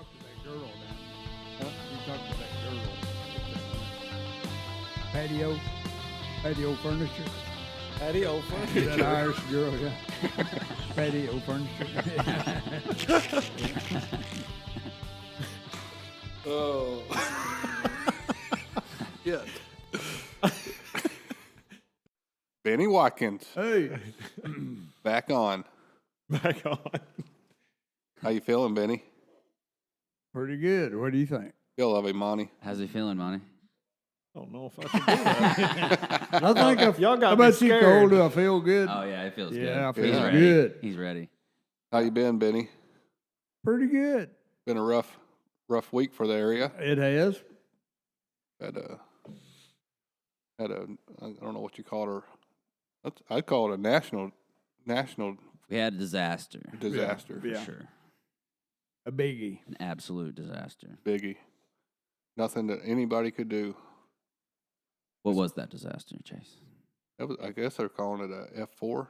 talked to that girl down there. We talked to that girl. Patio furniture. Patio furniture. That Irish girl, yeah. Patio furniture. Oh. Yeah. Benny Watkins, Hey, back on. Back on. How you feeling, Benny? pretty good. What do you think? Feel lovely, Monty. How's he feeling, Monty? I don't know if I should do that. I think if, Y'all got how me about you, scared. Cole? Do I feel good? Oh yeah, it feels good. Yeah, I feel He's Yeah. ready. good. He's ready. How you been, Benny? Pretty good. Been a rough week for the area. It has. Had a I don't know what you call her. I'd call it a national We had a disaster. disaster. For Yeah. sure. A biggie. An absolute disaster. Biggie. Nothing that anybody could do. What was that disaster, Chase? I guess they're calling it a F4.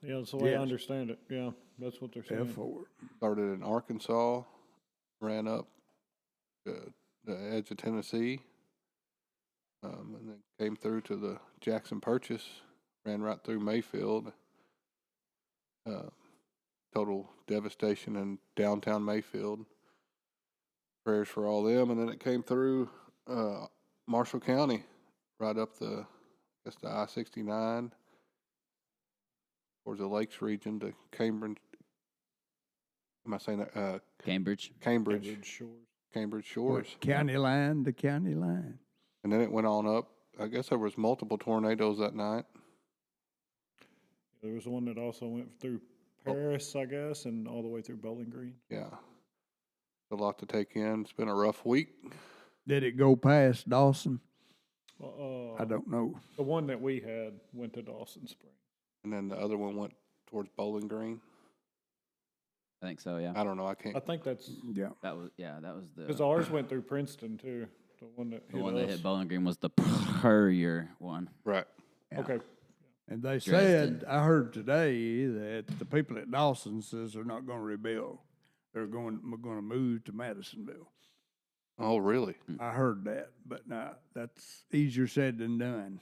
Yeah, that's the way Yes. I understand it. Yeah, that's what they're saying. F4. Started in Arkansas, ran up the edge of Tennessee, and then came through to the Jackson Purchase, ran right through Mayfield. Total devastation in downtown Mayfield. Prayers for all them, and then it came through Marshall County, right up the I-69 towards the Lakes region to Cambridge. Am I saying that? Cambridge. Cambridge Shores. Shores. County line to county line. And then it went on up. I guess there was multiple tornadoes that night. There was one that also went through Paris, I guess, and all the way through Bowling Green. Yeah. A lot to take in. It's been a rough week. Did it go past Dawson? I I don't know. The one that we had went to Dawson Springs. And then the other one went towards Bowling Green. I think so. Yeah. I don't know. I can't. I think that's Yeah. That was the because ours went through Princeton too. The one that the hit one us. that hit Bowling Green was the Purrier one. Right. Yeah. Okay. And they Dresden. said, I heard today that the people at Dawson says they're not going to rebuild. We're going to move to Madisonville. Oh, really? I heard that, but that's easier said than done.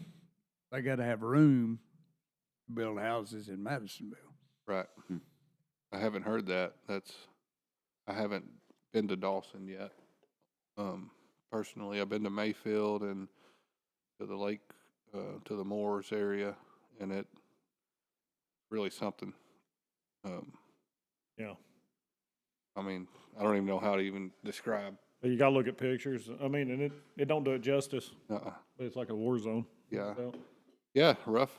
They got to have room to build houses in Madisonville. Right. I haven't heard that. I haven't been to Dawson yet. Personally, I've been to Mayfield and to the lake, to the Moors area, and it really something. Yeah. I mean, I don't even know how to even describe. You got to look at pictures. I mean, and it don't do it justice. Uh-uh. But it's like a war zone. Yeah. So, Yeah, rough,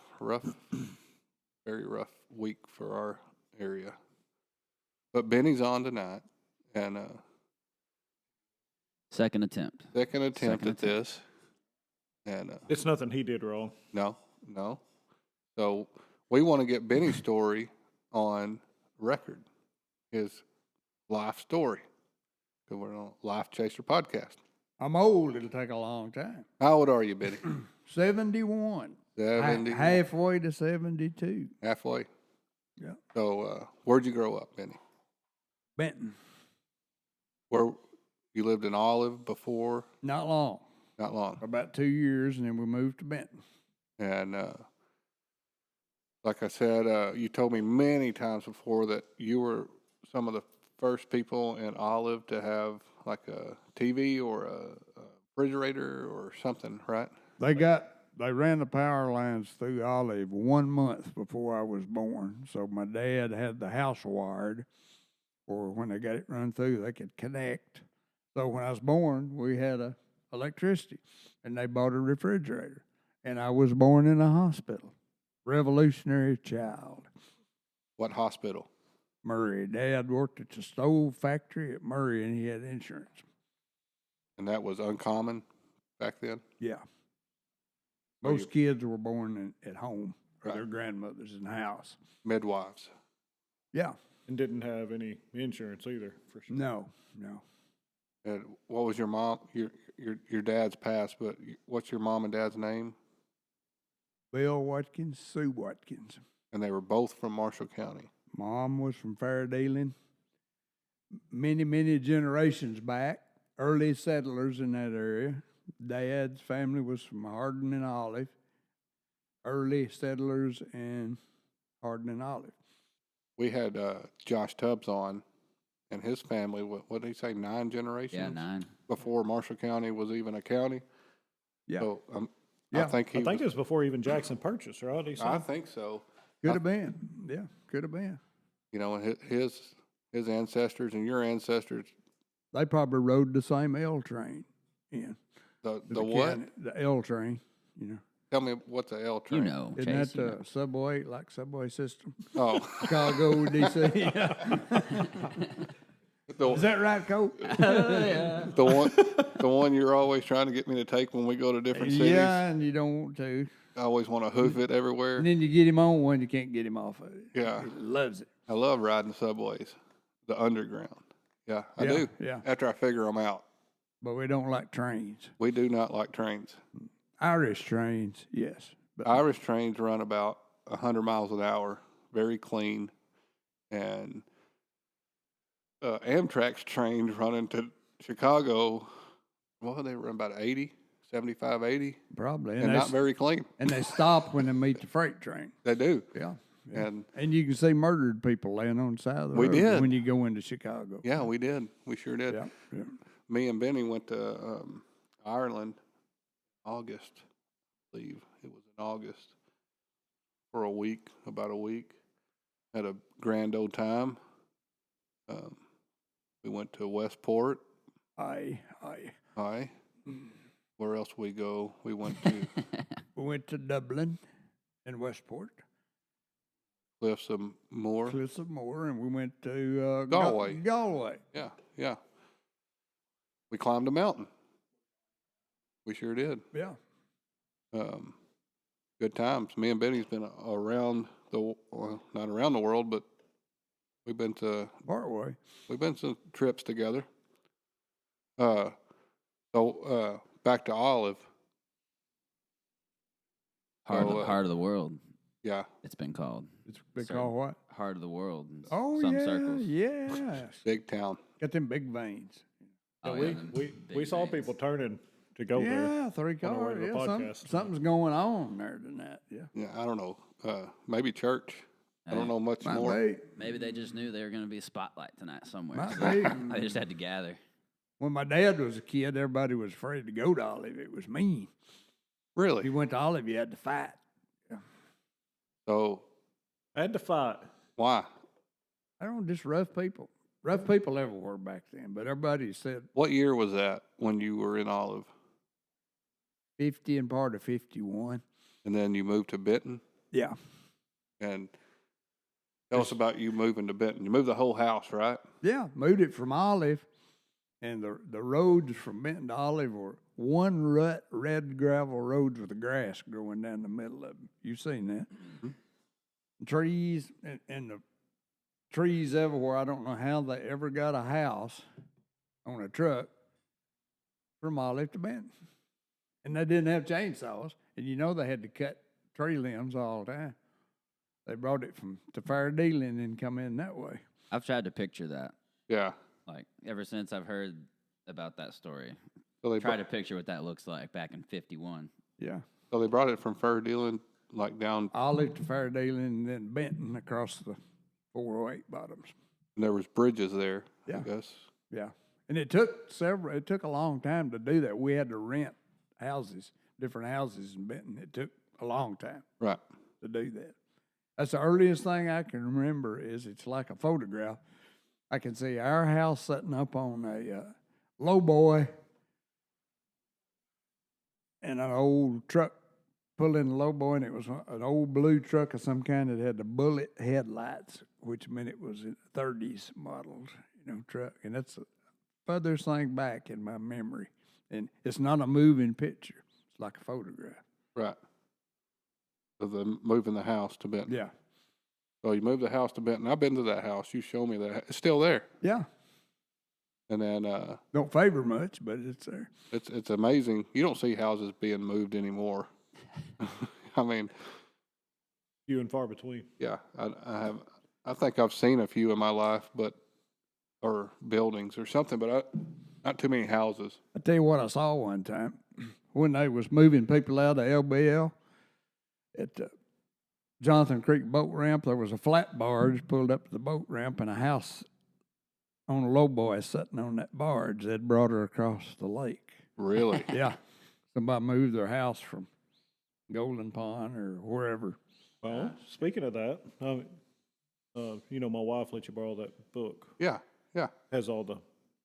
very rough week for our area. But Benny's on tonight, and Second attempt. second attempt Second at this. And it's nothing he did wrong. no. So we want to get Benny's story on record, his life story, because we're on Life Chaser podcast. I'm old. It'll take a long time. How old are you, Benny? 71. 70. Halfway to 72. Halfway. Yeah. So where'd you grow up, Benny? Benton. Where you lived in Olive before? Not long. Not long. About 2 years, and then we moved to Benton. And like I said, you told me many times before that you were some of the first people in Olive to have like a TV or a refrigerator or something, right? They ran the power lines through Olive 1 month before I was born. So my dad had the house wired, or when they got it run through, they could connect. So when I was born, we had electricity, and they bought a refrigerator. And I was born in a hospital. Revolutionary child. What hospital? Murray. Dad worked at the stove factory at Murray, and he had insurance. And that was uncommon back then? Yeah. So Most kids were born at home, or Right. their grandmothers in the house. Midwives. Yeah. And didn't have any insurance either, for sure. No. And what was your mom? Your dad's passed, but what's your mom and dad's name? Bill Watkins, Sue Watkins. And they were both from Marshall County. Mom was from Faraday. many generations back, early settlers in that area. Dad's family was from Hardin and Olive. Early settlers in Hardin and Olive. We had Josh Tubbs on, and his family. What did he say? 9 generations. Yeah, 9. Before Marshall County was even a county. Yeah. So Yeah. I think I think it was before even Jackson purchased, right? He I said. think so. Could have been. Yeah, could have been. You know, and his ancestors and your ancestors. They probably rode the same L train in. The what? county, the L train, you know. Tell me what's a L train? You know, Isn't Chase. that You the know. subway, like subway system? Oh, Chicago, D.C. Is that right, Colt? the one you're always trying to get me to take when we go to different cities. Yeah, and you don't want to. I always want to hoof it everywhere. And then you get him on one, you can't get him off of it. Yeah. He loves it. I love riding subways, the underground. Yeah, I Yeah, do. yeah. After I figure them out. But we don't like trains. We do not like trains. Irish trains, yes. But Irish trains run about 100 miles an hour, very clean. And Amtrak's trains running to Chicago, well, they run about 80, 75, 80, probably. and not very clean. And they stop when they meet the freight train. They do. Yeah. Yeah. And you can see murdered people laying on the side of the We road did. when you go into Chicago. yeah, we did. We sure did. Yeah. Yeah. Me and Benny went to Ireland August, I believe. It was in August for about a week. Had a grand old time. We went to Westport. Aye. Aye. Where else we go? We went to We went to Dublin and Westport, Cliffs of Moher. Cliffs of Moher, and we went to Galway. Galway. Yeah, yeah. We climbed a mountain. We sure did. Yeah. Good times. Me and Benny's been around not around the world, but we've been Partway. some trips together. So back to Olive. Heart of the world. Yeah, It's been called It's been Certain- called what? heart of the world. In Oh, some yeah. circles. Yes. big town. Got them big veins. Oh, we yeah, them we big saw veins. people turning to go there. Yeah, 3 on our way cars. to the Yeah, podcast. something's going on there tonight. Yeah. Yeah, I don't know. Maybe church. I don't Hey, know much Might more. be. Maybe they just knew they were going to be a spotlight tonight somewhere. Might so be. they just had to gather. When my dad was a kid, everybody was afraid to go to Olive. It was mean. If Really? you went to Olive, you had to fight. So I had to fight. why? I don't know, just rough people. Rough people everywhere back then. But everybody said What year was that when you were in Olive? 50 and part of 51. And then you moved to Benton? Yeah. And tell us about you moving to Benton. You moved the whole house, right? Yeah. Moved it from Olive. And the roads from Benton to Olive were one rut, red gravel roads with the grass growing down the middle of them. You've seen that. Trees and the trees everywhere. I don't know how they ever got a house on a truck from Olive to Benton. And they didn't have chainsaws. And you know they had to cut tree limbs all the time. They brought it to Fair Dealing and then come in that way. I've tried to picture that. Yeah. Like, ever since I've heard about that story. So they Try to picture what that looks like back in 51. Yeah. So they brought it from Fair Dealing, like down, Olive to Fair Dealing and then Benton across the 408 bottoms. and there was bridges there, I Yeah. guess. Yeah. And it took a long time to do that. We had to rent houses, different houses in Benton. It took a long time Right. to do that. That's the earliest thing I can remember is it's like a photograph. I can see our house sitting up on a lowboy and an old truck pulling the lowboy, and it was an old blue truck of some kind that had the bullet headlights, which meant it was a 30s modeled, truck. And that's the furthest thing back in my memory. And it's not a moving picture. It's like a photograph. Right. So the moving the house to Benton. Yeah. So you moved the house to Benton. I've been to that house. You showed me that. It's still there. Yeah. And then Don't favor much, but it's there. it's amazing. You don't see houses being moved anymore. I mean, Few and far between. yeah, I think I've seen a few in my life, but or buildings or something, but not too many houses. I tell you what I saw one time when they was moving people out of LBL at the Jonathan Creek boat ramp. There was a flat barge pulled up to the boat ramp and a house on a lowboy sitting on that barge. They'd brought her across the lake. Really? Yeah, somebody moved their house from Golden Pond or wherever. Well, speaking of that, you know, my wife let you borrow that book. Yeah, yeah. Has all the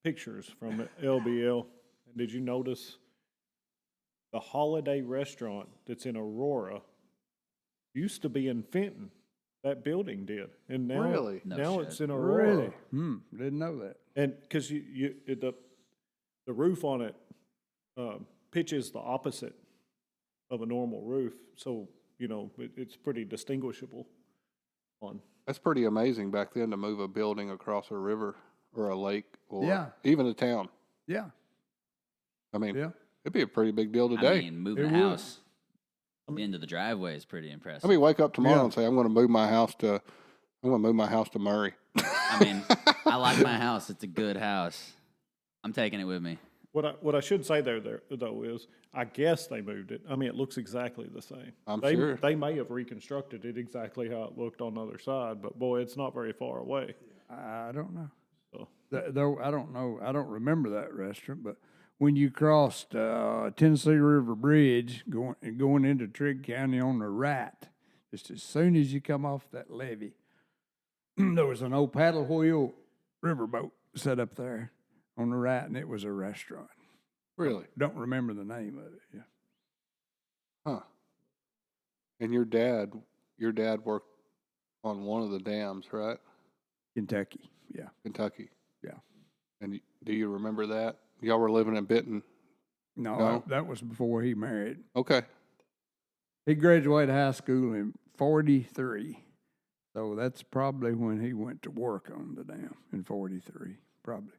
pictures from LBL. And did you notice the Holiday Restaurant that's in Aurora used to be in Fenton? That building did, and now Really? No now shit. it's in Aurora. Didn't know that. And because the roof on it pitches the opposite of a normal roof, so you know it's pretty distinguishable. That's pretty amazing back then to move a building across a river or a lake or Yeah. even a town. Yeah, I mean, yeah. it'd be a pretty big deal today. I mean, moving It a would. house into the driveway is pretty impressive. Wake up tomorrow Yeah. and say, I'm going to move my house to Murray. I mean, I like my house. It's a good house. I'm taking it with me. What I should say there though is, I guess they moved it. I mean, it looks exactly the same. I'm they, sure. they may have reconstructed it exactly how it looked on the other side, but boy, it's not very far away. I don't know. So Though I don't know. I don't remember that restaurant, but when you crossed Tennessee River Bridge going into Trigg County on the right, just as soon as you come off that levee, there was an old paddle wheel riverboat set up there on the right, and it was a restaurant. Really? Don't remember the name of it. Yeah. Huh. And your dad worked on one of the dams, right? Kentucky. Yeah. Kentucky. Yeah. And do you remember that? Y'all were living in Benton. No, No? that was before he married. Okay. He graduated high school in 43. So that's probably when he went to work on the dam in 43, probably.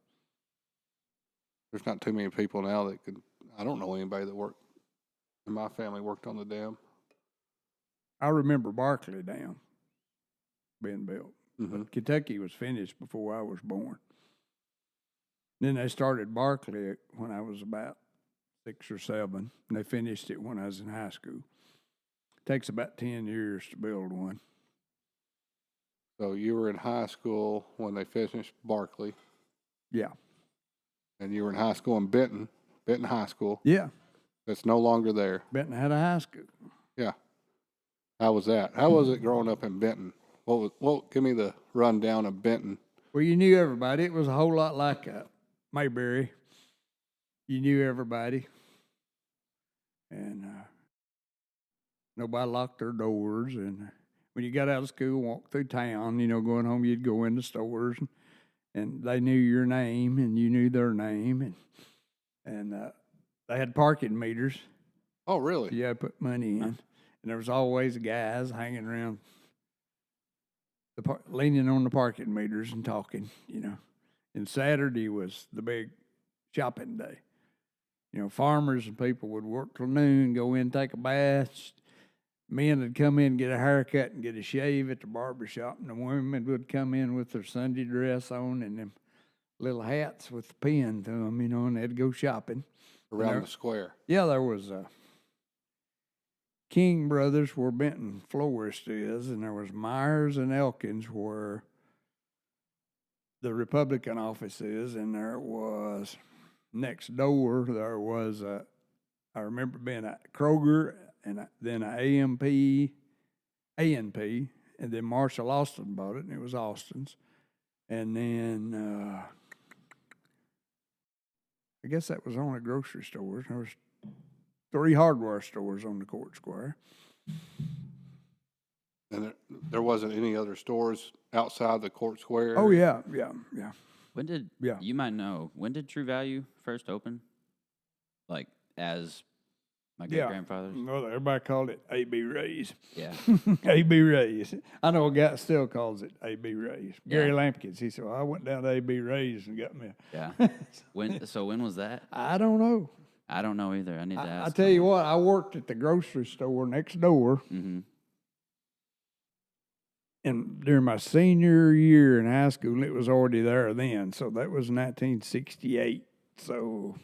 There's not too many people now that could. I don't know anybody that worked in my family worked on the dam. I remember Barkley Dam being built. Mm-hmm. But Kentucky was finished before I was born. Then they started Barkley when I was about 6 or 7, and they finished it when I was in high school. It takes about 10 years to build one. So you were in high school when they finished Barkley, Yeah. and you were in high school in Benton High School. Yeah. That's no longer there. Benton had a high school. Yeah. How was that? How was it growing up in Benton? Give me the rundown of Benton. Well, you knew everybody. It was a whole lot like Mayberry. You knew everybody. And nobody locked their doors. And when you got out of school, walked through town, going home, you'd go in the stores. And they knew your name, and you knew their name. And they had parking meters. Oh, really? You had to put money in. And there was always guys hanging around, leaning on the parking meters and talking, And Saturday was the big shopping day. Farmers and people would work till noon, go in, take a bath. Men would come in, get a haircut and get a shave at the barber shop, and the women would come in with their Sunday dress on and them little hats with the pin to them, and they'd go shopping. Around the square. Yeah, there was King Brothers where Benton Florist is, and there was Myers and Elkins where the Republican office is, and there was next door, there was I remember being a Kroger and then a A&P, and then Marshall Austin bought it, and it was Austin's. And then I guess that was only grocery stores. There was 3 hardware stores on the Court Square. And there wasn't any other stores outside the Court Square? Oh, yeah. When did Yeah. you might know? When did True Value first open? Like as my great grandfather's. Well, everybody called it A.B. Ray's. Yeah. A.B. Ray's. I know a guy still calls it A.B. Ray's. Gary Yeah. Lampkins. He said, well, I went down to A.B. Ray's and got me Yeah. When was that? I don't know. I don't know either. I need to ask. I tell you what, I worked at the grocery store next door, Mm-hmm. And during my senior year in high school, it was already there then. So that was 1968. So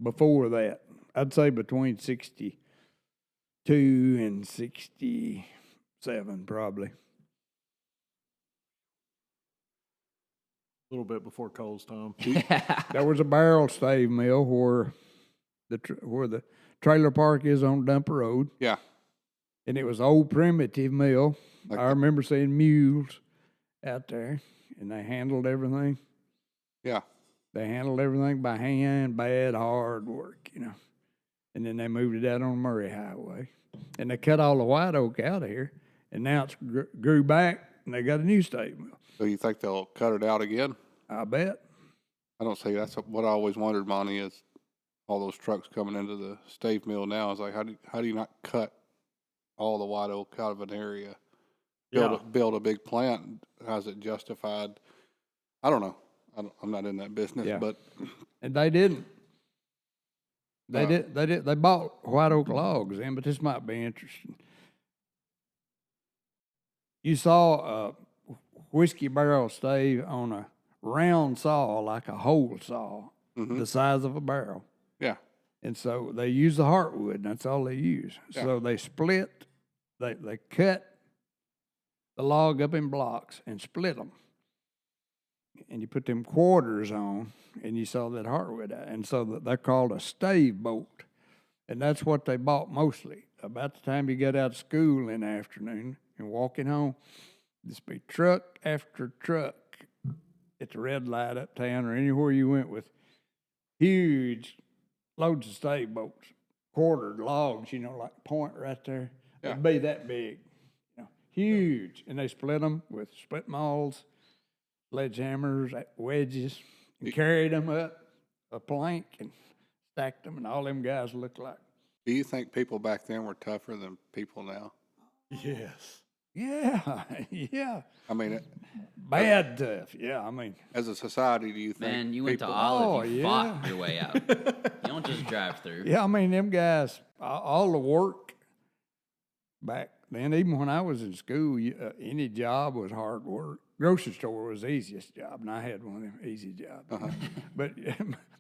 before that, I'd say between 62 and 67, probably. A little bit before Cole's time. There was a barrel stave mill where the trailer park is on Dumper Road. Yeah. And it was an old primitive mill. Like I remember seeing mules out there, and they handled everything. Yeah. They handled everything by hand, bad, hard work, And then they moved it out on Murray Highway. And they cut all the white oak out of here, and now it's grew back, and they got a new stave mill. So you think they'll cut it out again? I bet. I don't see. That's what I always wondered, Monty, is all those trucks coming into the stave mill now. Is like, how do you not cut all the white oak out of an area? Build a big plant. How's it justified? I don't know. I'm not in that business, Yeah. but And they didn't. They did. They bought white oak logs in, but this might be interesting. You saw a whiskey barrel stave on a round saw, like a hole saw, the size of a barrel. Yeah. And so they use the heartwood, and that's all they use. Yeah. So they split, they cut the log up in blocks and split them. And you put them quarters on, and you saw that heartwood out. And so they're called a stave bolt. And that's what they bought mostly. About the time you get out of school in the afternoon and walking home, just be truck after truck at the red light uptown or anywhere you went with huge loads of stave bolts, quartered logs, like point right there. Yeah. It'd be that big, huge. And they split them with split mauls, sledgehammers, wedges, and carried them up a plank and stacked them, and all them guys looked like. do you think people back then were tougher than people now? Yes. Yeah, yeah. I mean, Bad tough. Yeah, I mean. as a society, do you think? Man, you went to people- Olive, you yeah. fought your way out. You don't just drive through. Yeah, I mean, them guys, all the work back then, even when I was in school, any job was hard work. Grocery store was the easiest job, and I had one of them easy jobs. But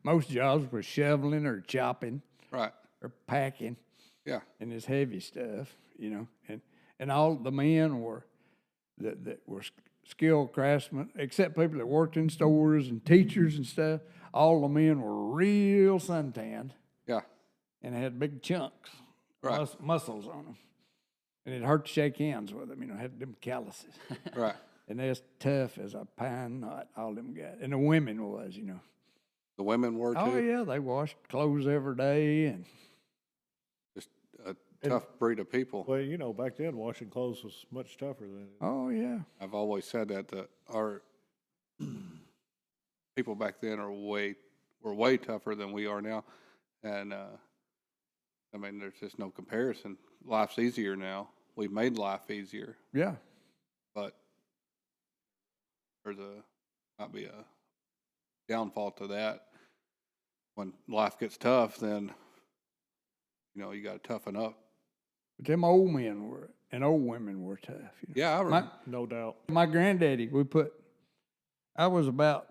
most jobs were shoveling or chopping Right. or packing Yeah. and this heavy stuff, And all the men were that were skilled craftsmen, except people that worked in stores and teachers and stuff. All the men were real suntanned Yeah. and had big chunks, Right. muscles on them. And it hurt to shake hands with them, had them calluses. Right. And they're as tough as a pine knot, all them guys. And the women was, The women were too. Oh, yeah, they washed clothes every day. And Just a tough breed of people. Well, back then washing clothes was much tougher than it. oh, yeah. I've always said that our people back then were way tougher than we are now, and I mean, there's just no comparison. Life's easier now. We've made life easier, Yeah. but might be a downfall to that. When life gets tough, then you got to toughen up. But them old men were, and old women were tough. Yeah, I remember. No doubt. My granddaddy, I was about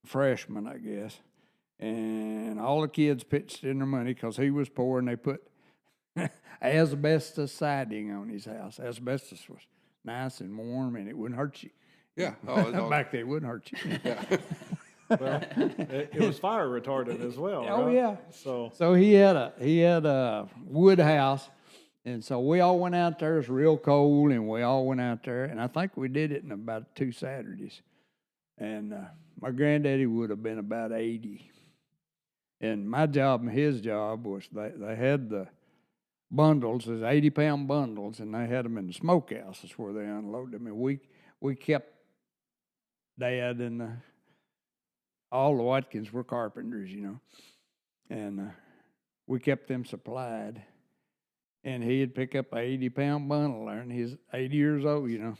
a freshman, I guess, and all the kids pitched in their money because he was poor, and they put asbestos siding on his house. Asbestos was nice and warm, and it wouldn't hurt you. Yeah. Oh, it's all- Back then, it wouldn't hurt you. yeah. Well, it was fire retardant as well. Oh, right? yeah. So He had a wood house, and so we all went out there. It was real cold, and we all went out there, and I think we did it in about 2 Saturdays. And my granddaddy would have been about 80. And my job and his job was they had the bundles, there's 80-pound bundles, and they had them in the smokehouses where they unloaded them. And we kept Dad and all the Watkins were carpenters, and we kept them supplied. And he'd pick up a 80-pound bundle there, and he's 80 years old, Here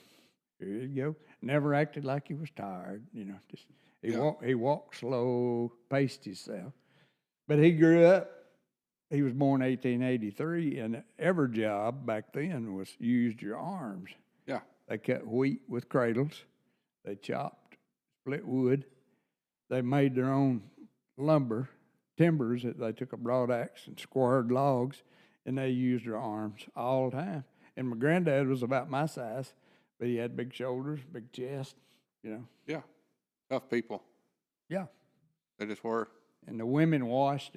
you go. Never acted like he was tired, Just he walked slow, paced himself. But he grew up. He was born 1883, and every job back then was you used your arms. Yeah. They cut wheat with cradles. They chopped, split wood. They made their own timbers. That they took a broad axe and squared logs, and they used their arms all the time. And my granddad was about my size, but he had big shoulders, big chest, Yeah. Tough people. Yeah. They just were. And the women washed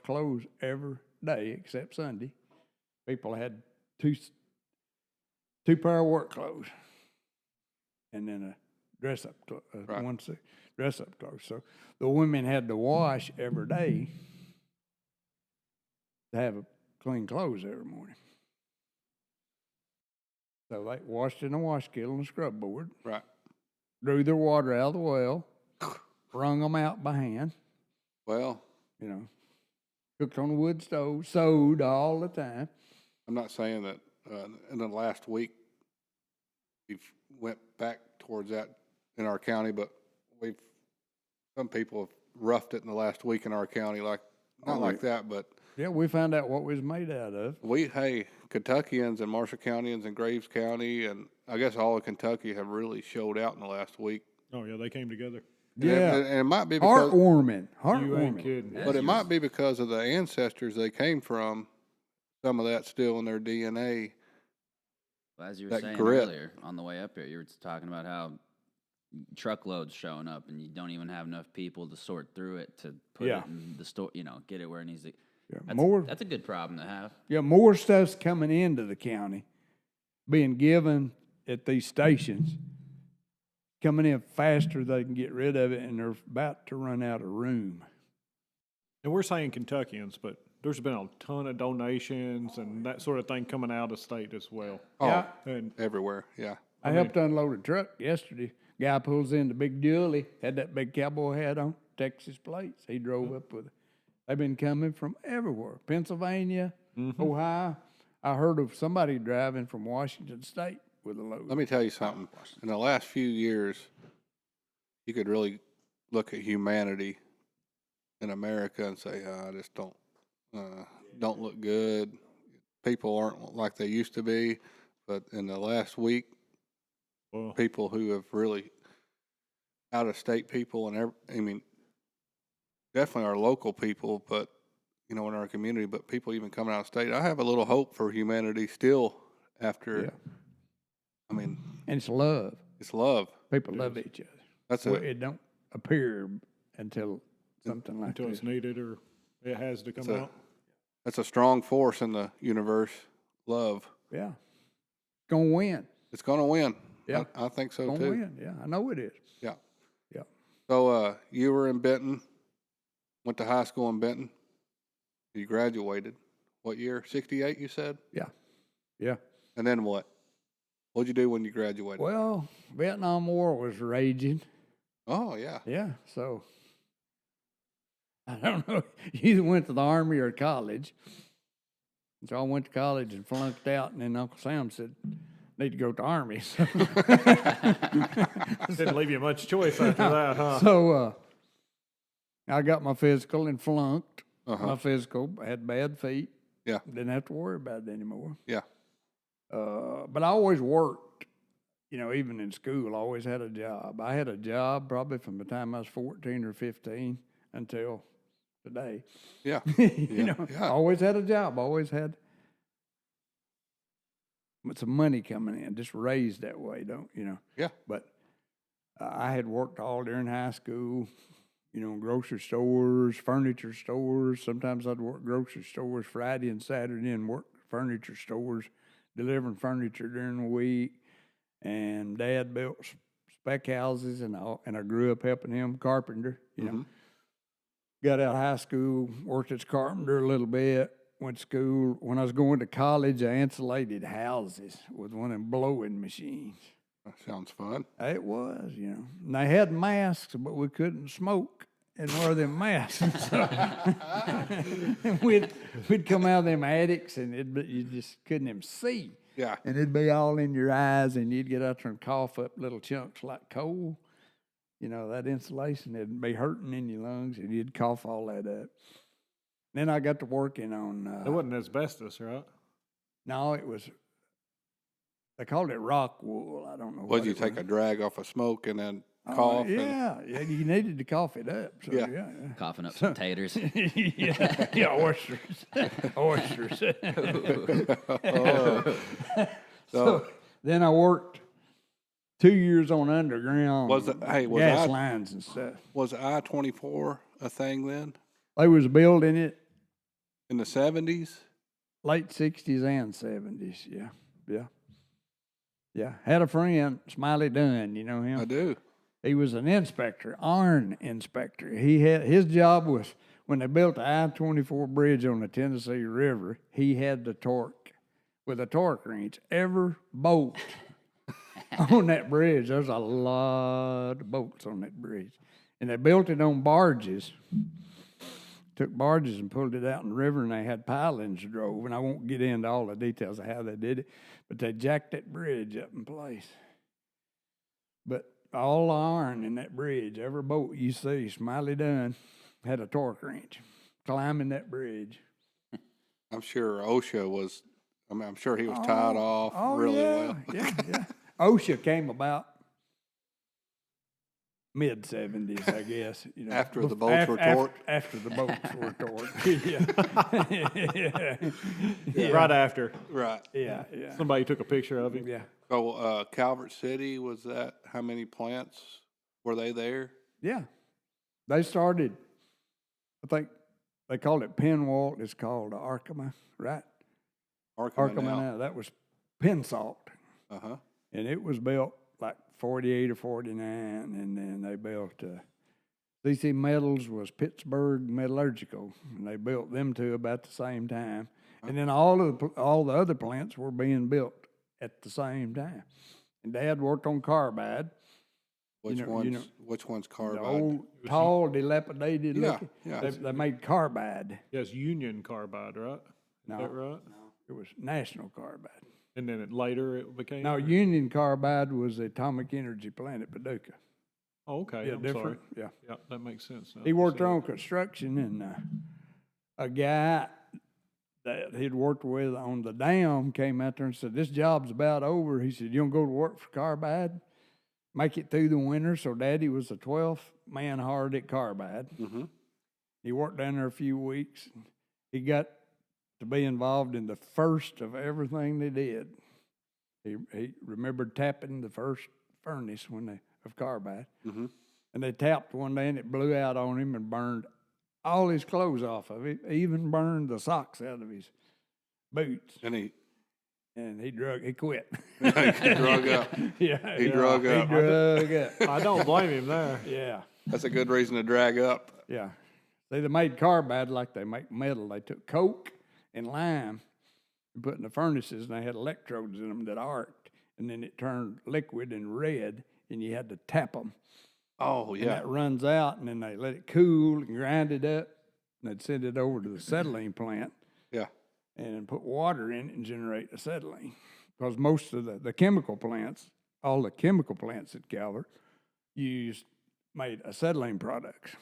clothes every day except Sunday. People had two pair of work clothes, and then a dress up dress up clothes. So the women had to wash every day to have clean clothes every morning. So they washed in a wash kettle and a scrub board. Right. Drew their water out of the well, wrung them out by hand. Well, Cooked on a wood stove, sewed all the time. I'm not saying that in the last week we've went back towards that in our county, but some people have roughed it in the last week in our county, like that, but Yeah, we found out what we was made out of. Kentuckians and Marshall Countyans and Graves County, and I guess all of Kentucky have really showed out in the last week. Oh, yeah, they came together. Yeah, And it might be because, heartwarming. You ain't kidding. but it might be because of the ancestors they came from. Some of that's still in their DNA. Well, as you were that saying grit. earlier on the way up here, you were talking about how truckloads showing up and you don't even have enough people to sort through it to put it in the store, get it where it needs to. Yeah, That's a good problem to have. Yeah, more stuff's coming into the county, being given at these stations, coming in faster they can get rid of it, and they're about to run out of room. And we're saying Kentuckians, but there's been a ton of donations and that sort of thing coming out of state as well. Yeah. And Everywhere, yeah. I helped unload a truck yesterday. Guy pulls in the big dually, had that big cowboy hat on, Texas plates. He drove up with it. They've been coming from everywhere, Pennsylvania, Ohio. I heard of somebody driving from Washington State with a load. Let me tell you something. In the last few years, you could really look at humanity in America and say, I just don't look good. People aren't like they used to be. But in the last week, people who have really out-of-state people, and definitely our local people, but, in our community, but people even coming out of state, I have a little hope for humanity still after, and it's love. It's love. People love each other. It don't appear until something like until this. it's needed or it has to come out. That's a strong force in the universe, love. Yeah. It's going to win. It's going to win. Yeah. I think so, It's too. going to win. Yeah, I know it is. Yeah. Yeah. So you were in Benton, went to high school in Benton. You graduated. What year? 68, you said? Yeah. Yeah. And then what? What'd you do when you graduated? Well, Vietnam War was raging. Oh, yeah. Yeah, so I don't know. You either went to the Army or college. So I went to college and flunked out, and then Uncle Sam said, need to go to the Army. So, Didn't leave you much choice after that, huh? so I got my physical and flunked Uh-huh. my physical. I had bad feet. Yeah. Didn't have to worry about it anymore. Yeah. But I always worked, even in school, I always had a job. I had a job probably from the time I was 14 or 15 until today. Yeah. I Yeah. always had a job. Always had some money coming in, just raised that way, Yeah. But I had worked all during high school, grocery stores, furniture stores. Sometimes I'd work grocery stores Friday and Saturday and work furniture stores, delivering furniture during the week. And Dad built spec houses, and I grew up helping him, carpenter, Got out of high school, worked as a carpenter a little bit, went to school. When I was going to college, I insulated houses with one of them blowing machines. That sounds fun. It was, And they had masks, but we couldn't smoke and wear them masks. And we'd come out of them attics, and you just couldn't even see. Yeah. And it'd be all in your eyes, and you'd get out there and cough up little chunks like coal. That insulation, it'd be hurting in your lungs, and you'd cough all that up. Then I got to working on... It wasn't asbestos, right? No, it was They called it rock wool. I don't know. Would what you it take was. a drag off of smoke and then Oh, cough? yeah, you needed to cough it up. So, Yeah. yeah. Coughing up some taters. yeah, oysters. Oysters. So then I worked 2 years on underground Was gas lines and stuff. Was I-24 a thing then They was building it in the 70s? late 60s and 70s. Yeah. Had a friend, Smiley Dunn, you know him? I do. He was an inspector, iron inspector. His job was when they built the I-24 bridge on the Tennessee River, he had to torque with a torque wrench every bolt on that bridge. There's a lot of bolts on that bridge. And they built it on barges. Took barges and pulled it out in the river, and they had pilings drove. And I won't get into all the details of how they did it, but they jacked that bridge up in place. But all the iron in that bridge, every boat you see, Smiley Dunn had a torque wrench climbing that bridge. I'm sure OSHA was, I'm sure he was tied off really well. Yeah. OSHA came about mid-70s, I guess. You know, After the boats were torqued? After the boats were torqued. Yeah. Right after. Right. Yeah. Somebody took a picture of him. Yeah. So Calvert City, was that, how many plants were they there? Yeah. They started, I think they called it Penwalt. It's called Arkema, right? Arkema now. now. That was Pensalt. Uh-huh. And it was built like 48 or 49. And then they built, CC Metals was Pittsburgh Metallurgical. And they built them two about the same time. And then all the other plants were being built at the same time. And Dad worked on carbide. Which one's The carbide? old, tall, dilapidated looking. yeah. They made carbide. Yes, Union Carbide, right? Is that right? It was National Carbide. And then later it became? No, Union Carbide was the atomic energy plant at Paducah. Oh, okay. Yeah, I'm different. sorry. Yeah. Yeah, that makes sense. now He you worked said on it. construction, and a guy that he'd worked with on the dam came out there and said, "This job's about over." He said, "You don't go to work for Carbide, make it through the winter." So Daddy was the 12th man hard at Carbide. Mm-hmm. He worked down there a few weeks. He got to be involved in the first of everything they did. He remembered tapping the first furnace of Carbide. Mm-hmm. And they tapped one day, and it blew out on him and burned all his clothes off of it, even burned the socks out of his boots. And he quit. he drug up. Yeah. He drug up. He drug up. I don't blame him there. Yeah. That's a good reason to drag up. Yeah. They made carbide like they make metal. They took coke and lime and put in the furnaces, and they had electrodes in them that arced, and then it turned liquid and red, and you had to tap them. Oh, And yeah. that runs out, and then they let it cool and grind it up, and they'd send it over to the acetylene plant. Yeah. And put water in it and generate acetylene. Because most of the chemical plants, all the chemical plants at Calvert, made acetylene products.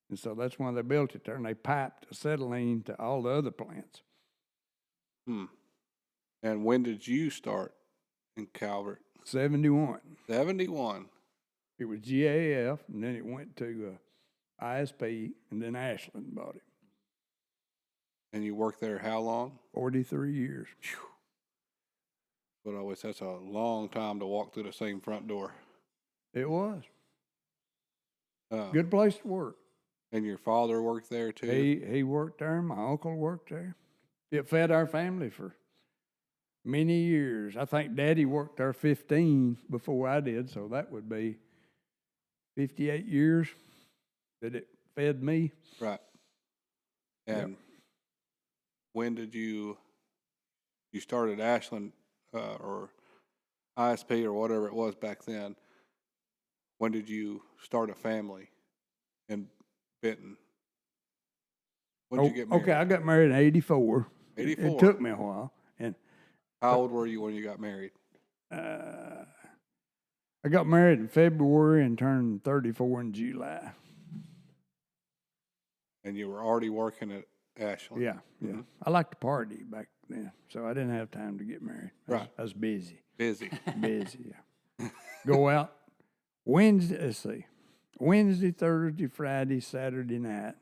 And so that's why they built it there, and they piped acetylene to all the other plants. And when did you start in Calvert? 71. 71. It was GAF, and then it went to ISP, and then Ashland bought it. And you worked there how long? 43 years. But always, that's a long time to walk through the same front door. It was. Uh, Good place to work. And your father worked there too? He worked there. My uncle worked there. It fed our family for many years. I think Daddy worked there 15 before I did, so that would be 58 years that it fed me. Right. And when did you started Ashland or ISP or whatever it was back then? When did you start a family in Benton? When did you get married? Okay, I got married in 84. 84. It took me a while. And How old were you when you got married? I got married in February and turned 34 in July. And you were already working at Ashland? Yeah. Mhm. I liked to party back then, so I didn't have time to get married. Right. I was busy. Busy. Busy, yeah. Go out Wednesday, let's see, Wednesday, Thursday, Friday, Saturday night.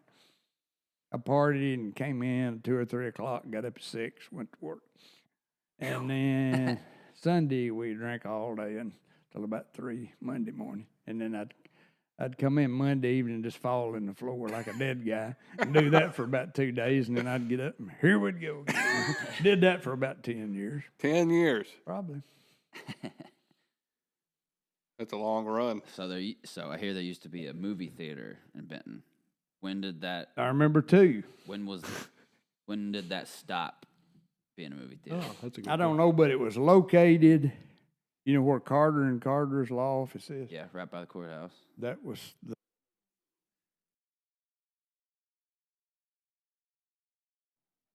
I partied and came in at 2 or 3 o'clock, got up at 6, went to work. And then Sunday, we drank all day until about 3 Monday morning. And then I'd come in Monday evening and just fall in the floor like a dead guy and do that for about 2 days. And then I'd get up and here we'd go again. Did that for about 10 years. 10 years. Probably. That's a long run. So I hear there used to be a movie theater in Benton. When did that? I remember 2. When did that stop being a movie theater? Oh, that's a good I don't know, but it was located, you know, where Carter and Carter's law office is? Yeah, right by the courthouse. That was the.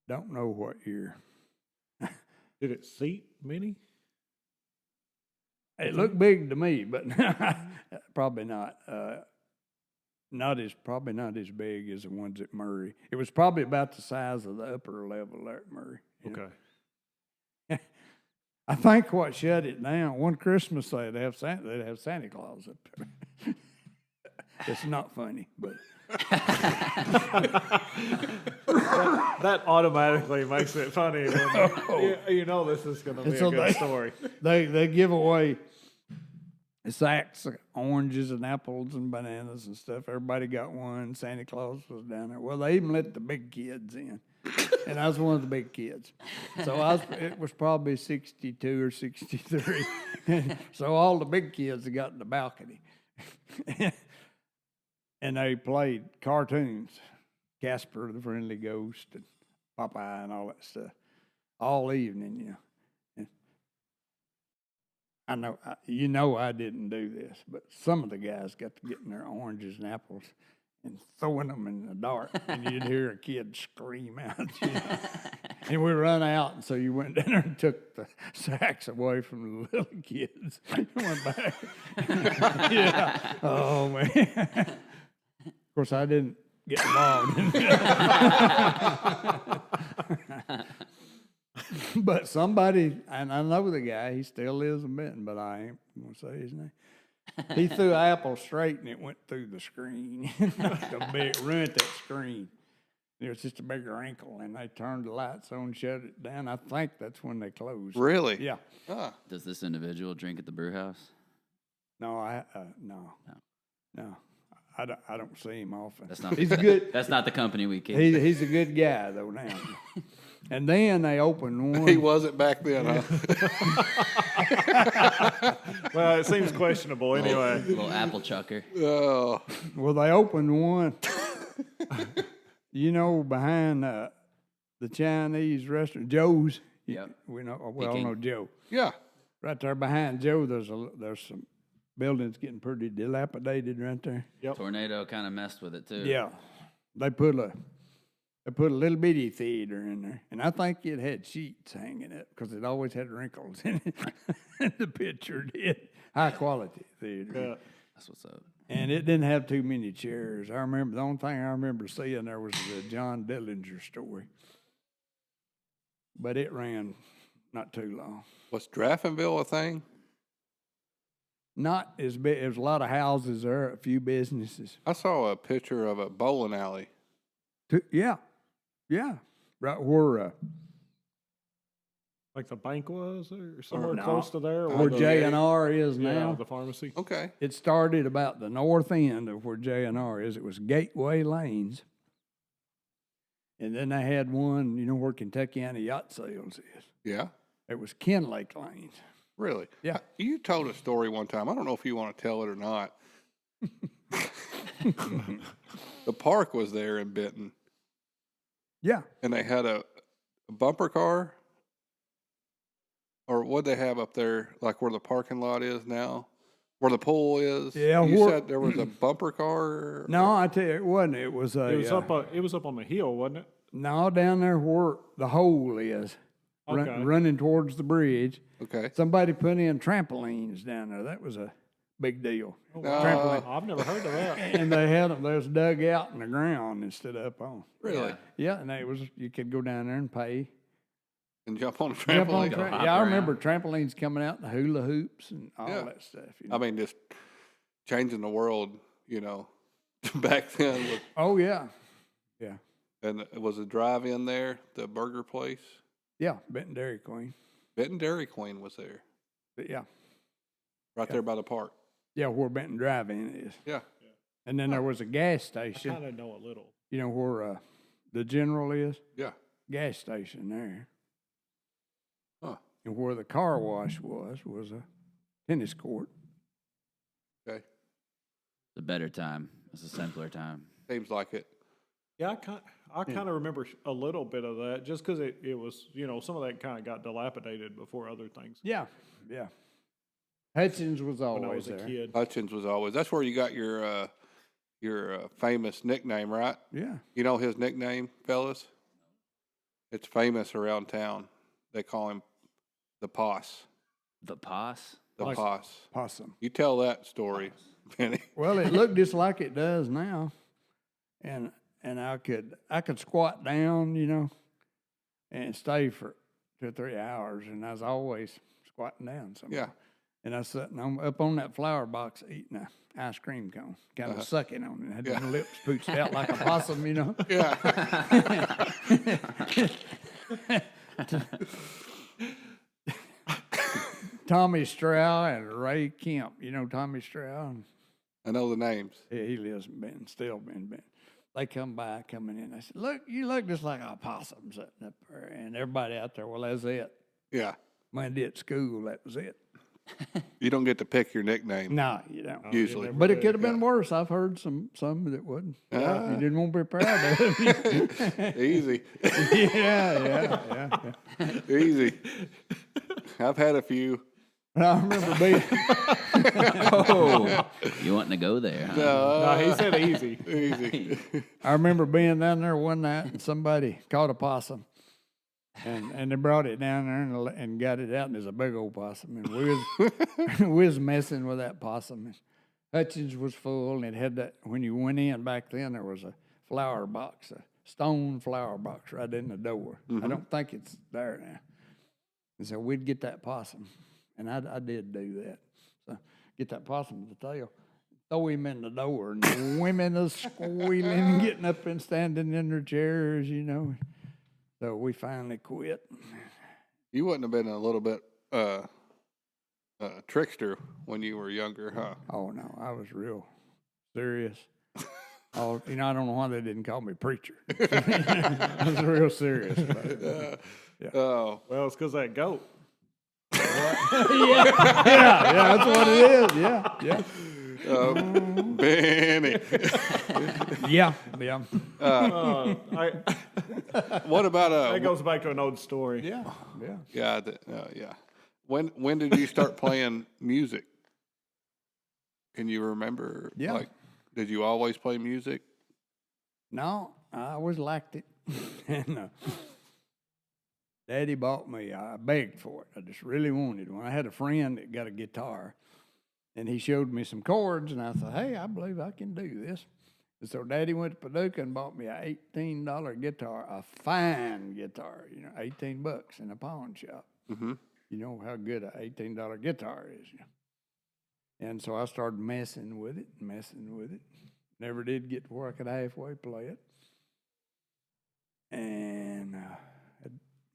Don't know what year. Did it seat many? It looked big to me, but probably not. Probably not as big as the ones at Murray. It was probably about the size of the upper level there at Murray. you know. Okay. I think what shut it down, one Christmas they'd have Santa Claus up there. It's not funny, but That automatically makes it funny. When you know this is going to be So a good story. they give away sacks of oranges and apples and bananas and stuff. Everybody got one. Santa Claus was down there. Well, they even let the big kids in, and I was one of the big kids. So it was probably 62 or 63. So all the big kids got in the balcony, and they played cartoons, Casper the Friendly Ghost and Popeye and all that stuff, all evening. You know. I know, I didn't do this, but some of the guys got to getting their oranges and apples and throwing them in the dark, and you'd hear a kid scream out, you know. And we run out, and so you went down there and took the sacks away from the little kids. And went back. Yeah. Oh, man. Of course, I didn't get involved in it. But somebody, and I know the guy, he still lives in Benton, but I ain't going to say his name. He threw an apple straight and it went through the screen. Ruined that screen. It was just a bigger ankle, and they turned the lights on, shut it down. I think that's when they closed. Really? Yeah. Ah. Does this individual drink at the brew house? No, no. I don't see him often. That's not. He's good. That's not the company we keep. He's a good guy though now. And then they opened one. He wasn't back then, huh? Well, it seems questionable anyway. Little apple chucker. Oh. Well, they opened one. You know, behind the Chinese restaurant, Joe's. Yep. We all Peking. know Joe. Yeah. Right there behind Joe, there's some buildings getting pretty dilapidated right there. Tornado kind of messed with it too. Yeah, they put a little bitty theater in there, and I think it had sheets hanging up because it always had wrinkles in it. The picture did. High quality theater. Yeah. That's what's up. And it didn't have too many chairs. I remember the only thing I remember seeing there was the John Dillinger story, but it ran not too long. Was Draffinville a thing? Not as big. There was a lot of houses there, a few businesses. I saw a picture of a bowling alley. Yeah, right where Like the bank was, or somewhere no. close to there? where the- J&R is Yeah, now. the pharmacy. Okay. It started about the north end of where J&R is. It was Gateway Lanes. And then they had one, you know, where Kentuckiana Yacht Sales is. Yeah. It was Ken Lake Lanes. Really? Yeah. You told a story one time. I don't know if you want to tell it or not. The park was there in Benton, Yeah. and they had a bumper car. Or what they have up there, like where the parking lot is now, where the pool is. Yeah, You where- said there was a bumper car. No, I tell you, it wasn't. It was a. It was up on the hill, wasn't it? No, down there where the hole is, Okay. running towards the bridge. Okay. Somebody put in trampolines down there. That was a big deal. Oh, wow. Trampoline. I've never heard of that. And they had them. They was dug out in the ground instead of up on. Really? Yeah, and you could go down there and pay And jump on a Jump on trampoline. Go hop yeah, I around. remember trampolines coming out, the hula hoops and all Yeah. that stuff. You I know? mean, just changing the world, you know, back then. With, Oh yeah, yeah, and it was a drive-in there, the burger place. yeah. Benton Dairy Queen. Benton Dairy Queen was there, But yeah, right there by the park. yeah, where Benton Drive-In is. Yeah. And then there was a gas I station. kind of know a little. You know where the General is? Yeah. Gas station there. Huh. And where the car wash was a tennis court. Okay. It's a better time. It's a simpler time. Seems like it. Yeah, I kind of remember a little bit of that, just because it was, you know, some of that kind of got dilapidated before other things. Yeah, yeah. Hutchins was When I always was a there. kid. Hutchins was always. That's where you got your famous nickname, right? Yeah. You know his nickname, fellas? It's famous around town. They call him the Poss. The Poss? The Like- Poss. Possum. You tell that story, Penny. Well, it looked just like it does now. And I could squat down, you know, and stay for 2 or 3 hours, and I was always squatting down somewhere. Yeah. And I was sitting up on that flower box eating a ice cream cone, kind of sucking on it. Had Yeah. my lips pooched out like a possum, you know. Yeah. Tommy Stroud and Ray Kemp. You know Tommy Stroud? I know the names. Yeah, he lives in Benton, still in Benton. They coming in. I said, "Look, you look just like a possum sitting up there." And everybody out there, well, that's it. Yeah. Monday at school, that was it. You don't get to pick your nickname. No, you don't. Usually. But it could have been worse. I've heard some that wouldn't. You didn't want to be proud of it. Easy. yeah. Easy. I've had a few. And I remember being, Oh, you wanting to go there? Huh? No, he said easy. Easy. I remember being down there one night and somebody caught a possum. And they brought it down there and got it out, and there's a big old possum. And we was messing with that possum. And Hutchins was full, and it had that, when you went in back then, there was a flower box, a stone flower box right in the door. I don't think it's there now. And so we'd get that possum, and I did do that. So get that possum with the tail, throw him in the door, and the women are squealing, getting up and standing in their chairs, you know. So we finally quit. You wouldn't have been a little bit trickster when you were younger, huh? Oh no, I was real serious. Oh, you know, I don't know why they didn't call me preacher. I was real serious about it. Oh, Well, it's because that goat. Yeah, that's what it is. Yeah. Benny. Yeah. What about That goes back to an old story. Yeah. Yeah, yeah. When did you start playing music? Can you remember? Yeah. Like, did you always play music? No, I always liked it. And Daddy bought me, I begged for it. I just really wanted one. I had a friend that got a guitar, and he showed me some chords, and I thought, hey, I believe I can do this. And so Daddy went to Paducah and bought me a $18 guitar, a fine guitar, you know, $18 in a pawn shop. Mm-hmm. You know how good an $18 guitar is. And so I started messing with it. Never did get to where I could halfway play it. And I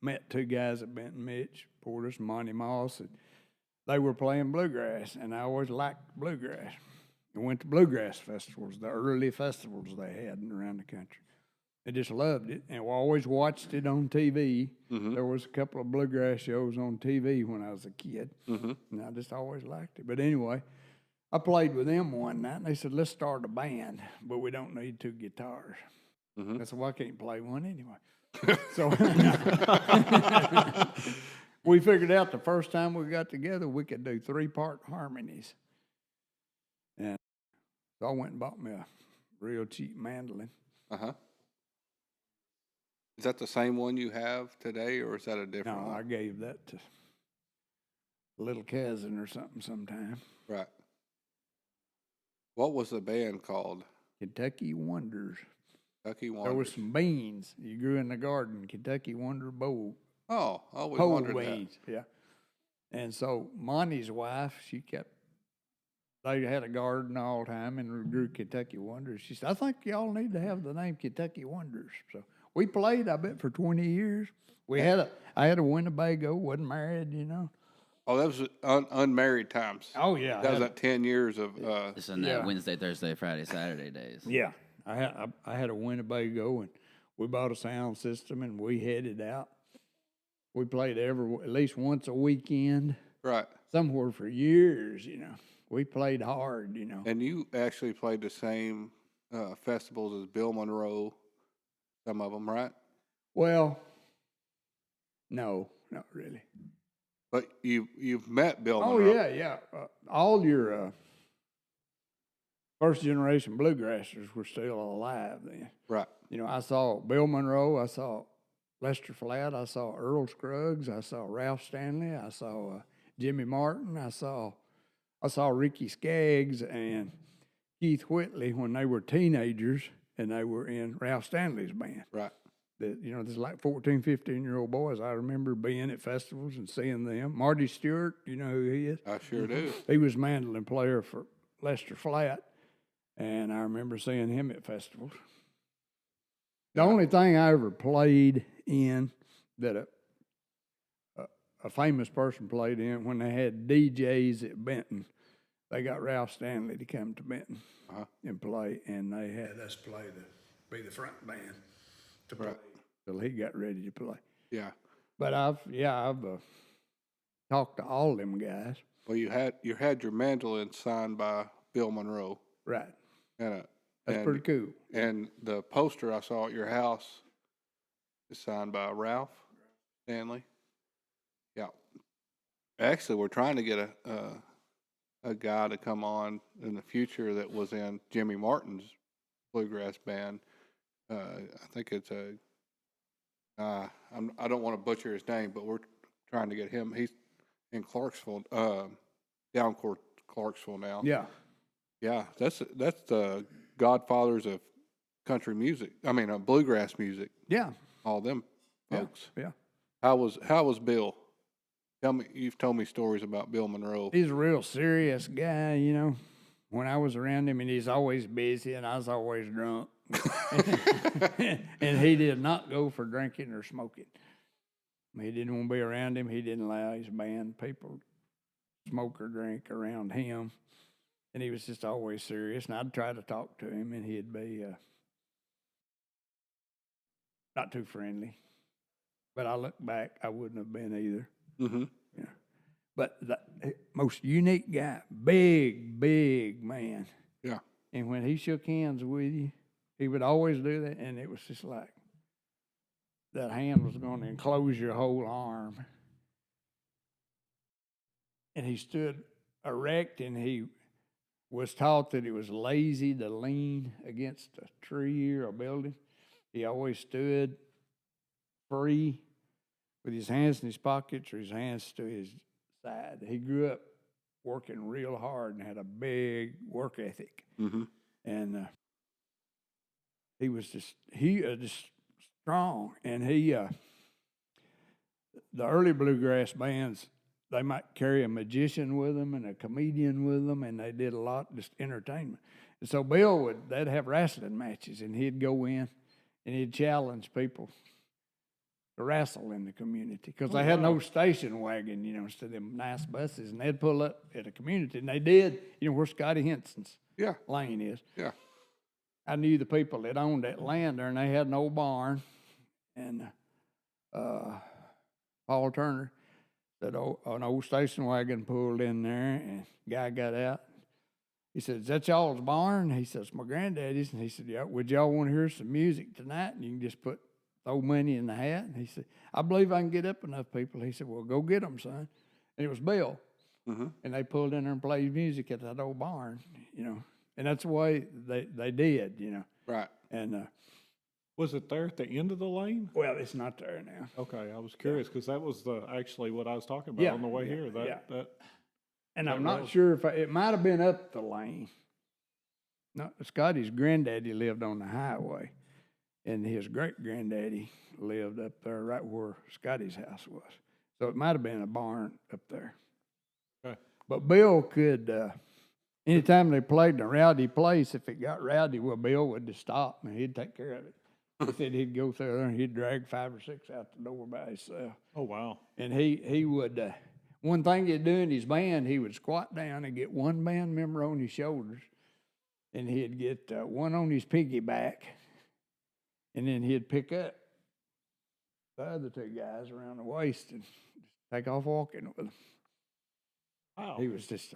met 2 guys at Benton Mitch, Portis, Monty Moss, and they were playing bluegrass, and I always liked bluegrass. I went to bluegrass festivals, the early festivals they had around the country. I just loved it, and we always watched it on TV. Mm-hmm. There was a couple of bluegrass shows on TV when I was a kid, Mm-hmm. and I just always liked it. But anyway, I played with them one night, and they said, let's start a band, but we don't need 2 guitars. Mm-hmm. I said, well, I can't play one anyway. So we figured out the first time we got together, we could do 3-part harmonies. And so I went and bought me a real cheap mandolin. Uh-huh. Is that the same one you have today, or is that a different No, one? I gave that to a little cousin or something sometime. Right. What was the band called? Kentucky Wonders. Kentucky There Wonders. was some beans you grew in the garden, Kentucky Wonder Bowl Oh, I always Whole wondered beans, yeah. And so Monty's wife, they had a garden all the time and grew Kentucky Wonders. She said, I think y'all need to have the name Kentucky Wonders. So we played, I bet, for 20 years. I had a Winnebago, wasn't married, you know. Oh, that was unmarried times. Oh, yeah. That was that 10 years of, Just on Yeah. that Wednesday, Thursday, Friday, Saturday days. Yeah. I had a Winnebago, and we bought a sound system, and we headed out. We played at least once a weekend, right. somewhere for years, you know. We played hard, you know. And you actually played the same festivals as Bill Monroe, some of them, right? Well, no, not really. But you've met Bill Oh, Monroe. yeah. All your first generation bluegrassers were still alive then. Right. You know, I saw Bill Monroe, I saw Lester Flatt, I saw Earl Scruggs, I saw Ralph Stanley, I saw Jimmy Martin, I saw Ricky Skaggs and Keith Whitley when they were teenagers and they were in Ralph Stanley's band. Right. There's like 14, 15-year-old boys. I remember being at festivals and seeing them. Marty Stewart, you know who he is? I sure do. He was mandolin player for Lester Flatt, and I remember seeing him at festivals. The only thing I ever played in that a famous person played in when they had DJs at Benton, they got Ralph Stanley to come to Benton and play, and they had us be the front band to play till he got ready to play. Yeah. But I've talked to all them guys. Well, you had your mandolin signed by Bill Monroe. Right. That's pretty cool. And the poster I saw at your house is signed by Ralph Stanley. Yeah. Actually, we're trying to get a guy to come on in the future that was in Jimmy Martin's bluegrass band. I think it's I don't want to butcher his name, but we're trying to get him. He's in Clarksville, down Clarksville now. Yeah. Yeah, that's the godfathers of country music. I mean, bluegrass music. Yeah. All them folks. Yeah. How was Bill? Tell me. You've told me stories about Bill Monroe. He's a real serious guy, you know. When I was around him, and he's always busy, and I was always drunk. And he did not go for drinking or smoking. He didn't want to be around him. He didn't allow his band people to smoke or drink around him. And he was just always serious. And I'd try to talk to him, and he'd be not too friendly. But I look back, I wouldn't have been either. Mm-hmm. Yeah. But the most unique guy, big man. Yeah. And when he shook hands with you, he would always do that, and it was just like that hand was going to enclose your whole arm. And he stood erect, and he was taught that it was lazy to lean against a tree or a building. He always stood free with his hands in his pockets or his hands to his side. He grew up working real hard and had a big work ethic. Mm-hmm. And he was just strong. And the early bluegrass bands, they might carry a magician with them and a comedian with them, and they did a lot just entertainment. And so Bill they'd have wrestling matches, and he'd go in and he'd challenge people to wrestle in the community because they had no station wagon, you know, instead of them nice buses, and they'd pull up at a community, and they did, you know, where Scotty Henson's lane is. Yeah. I knew the people that owned that land there, and they had an old barn, and Paul Turner said, an old station wagon pulled in there, and guy got out. He said, "Is that y'all's barn?" He said, "It's my granddaddy's." And he said, "Yeah, would y'all want to hear some music tonight?" And you can just throw money in the hat. And he said, "I believe I can get up enough people." He said, "Well, go get them, son." And it was Bill. Mm-hmm. And they pulled in there and played music at that old barn, you know. And that's the way they did, you know. Right. And Was it there at the end of the lane? well, it's not there now. Okay, I was curious because that was actually what I was talking about on the way here. And that I'm not road. sure if it might have been up the lane. No, Scotty's granddaddy lived on the highway, and his great-granddaddy lived up there right where Scotty's house was. So it might have been a barn up there. Okay. But Bill could, anytime they played in a rowdy place, if it got rowdy, well, Bill would just stop and he'd take care of it. He said he'd go through there and he'd drag 5 or 6 out the door by himself. Oh, wow. And he would, one thing he'd do in his band, he would squat down and get one band member on his shoulders, and he'd get one on his piggyback, and then he'd pick up the other 2 guys around the waist and take off walking with them. Wow. He was just,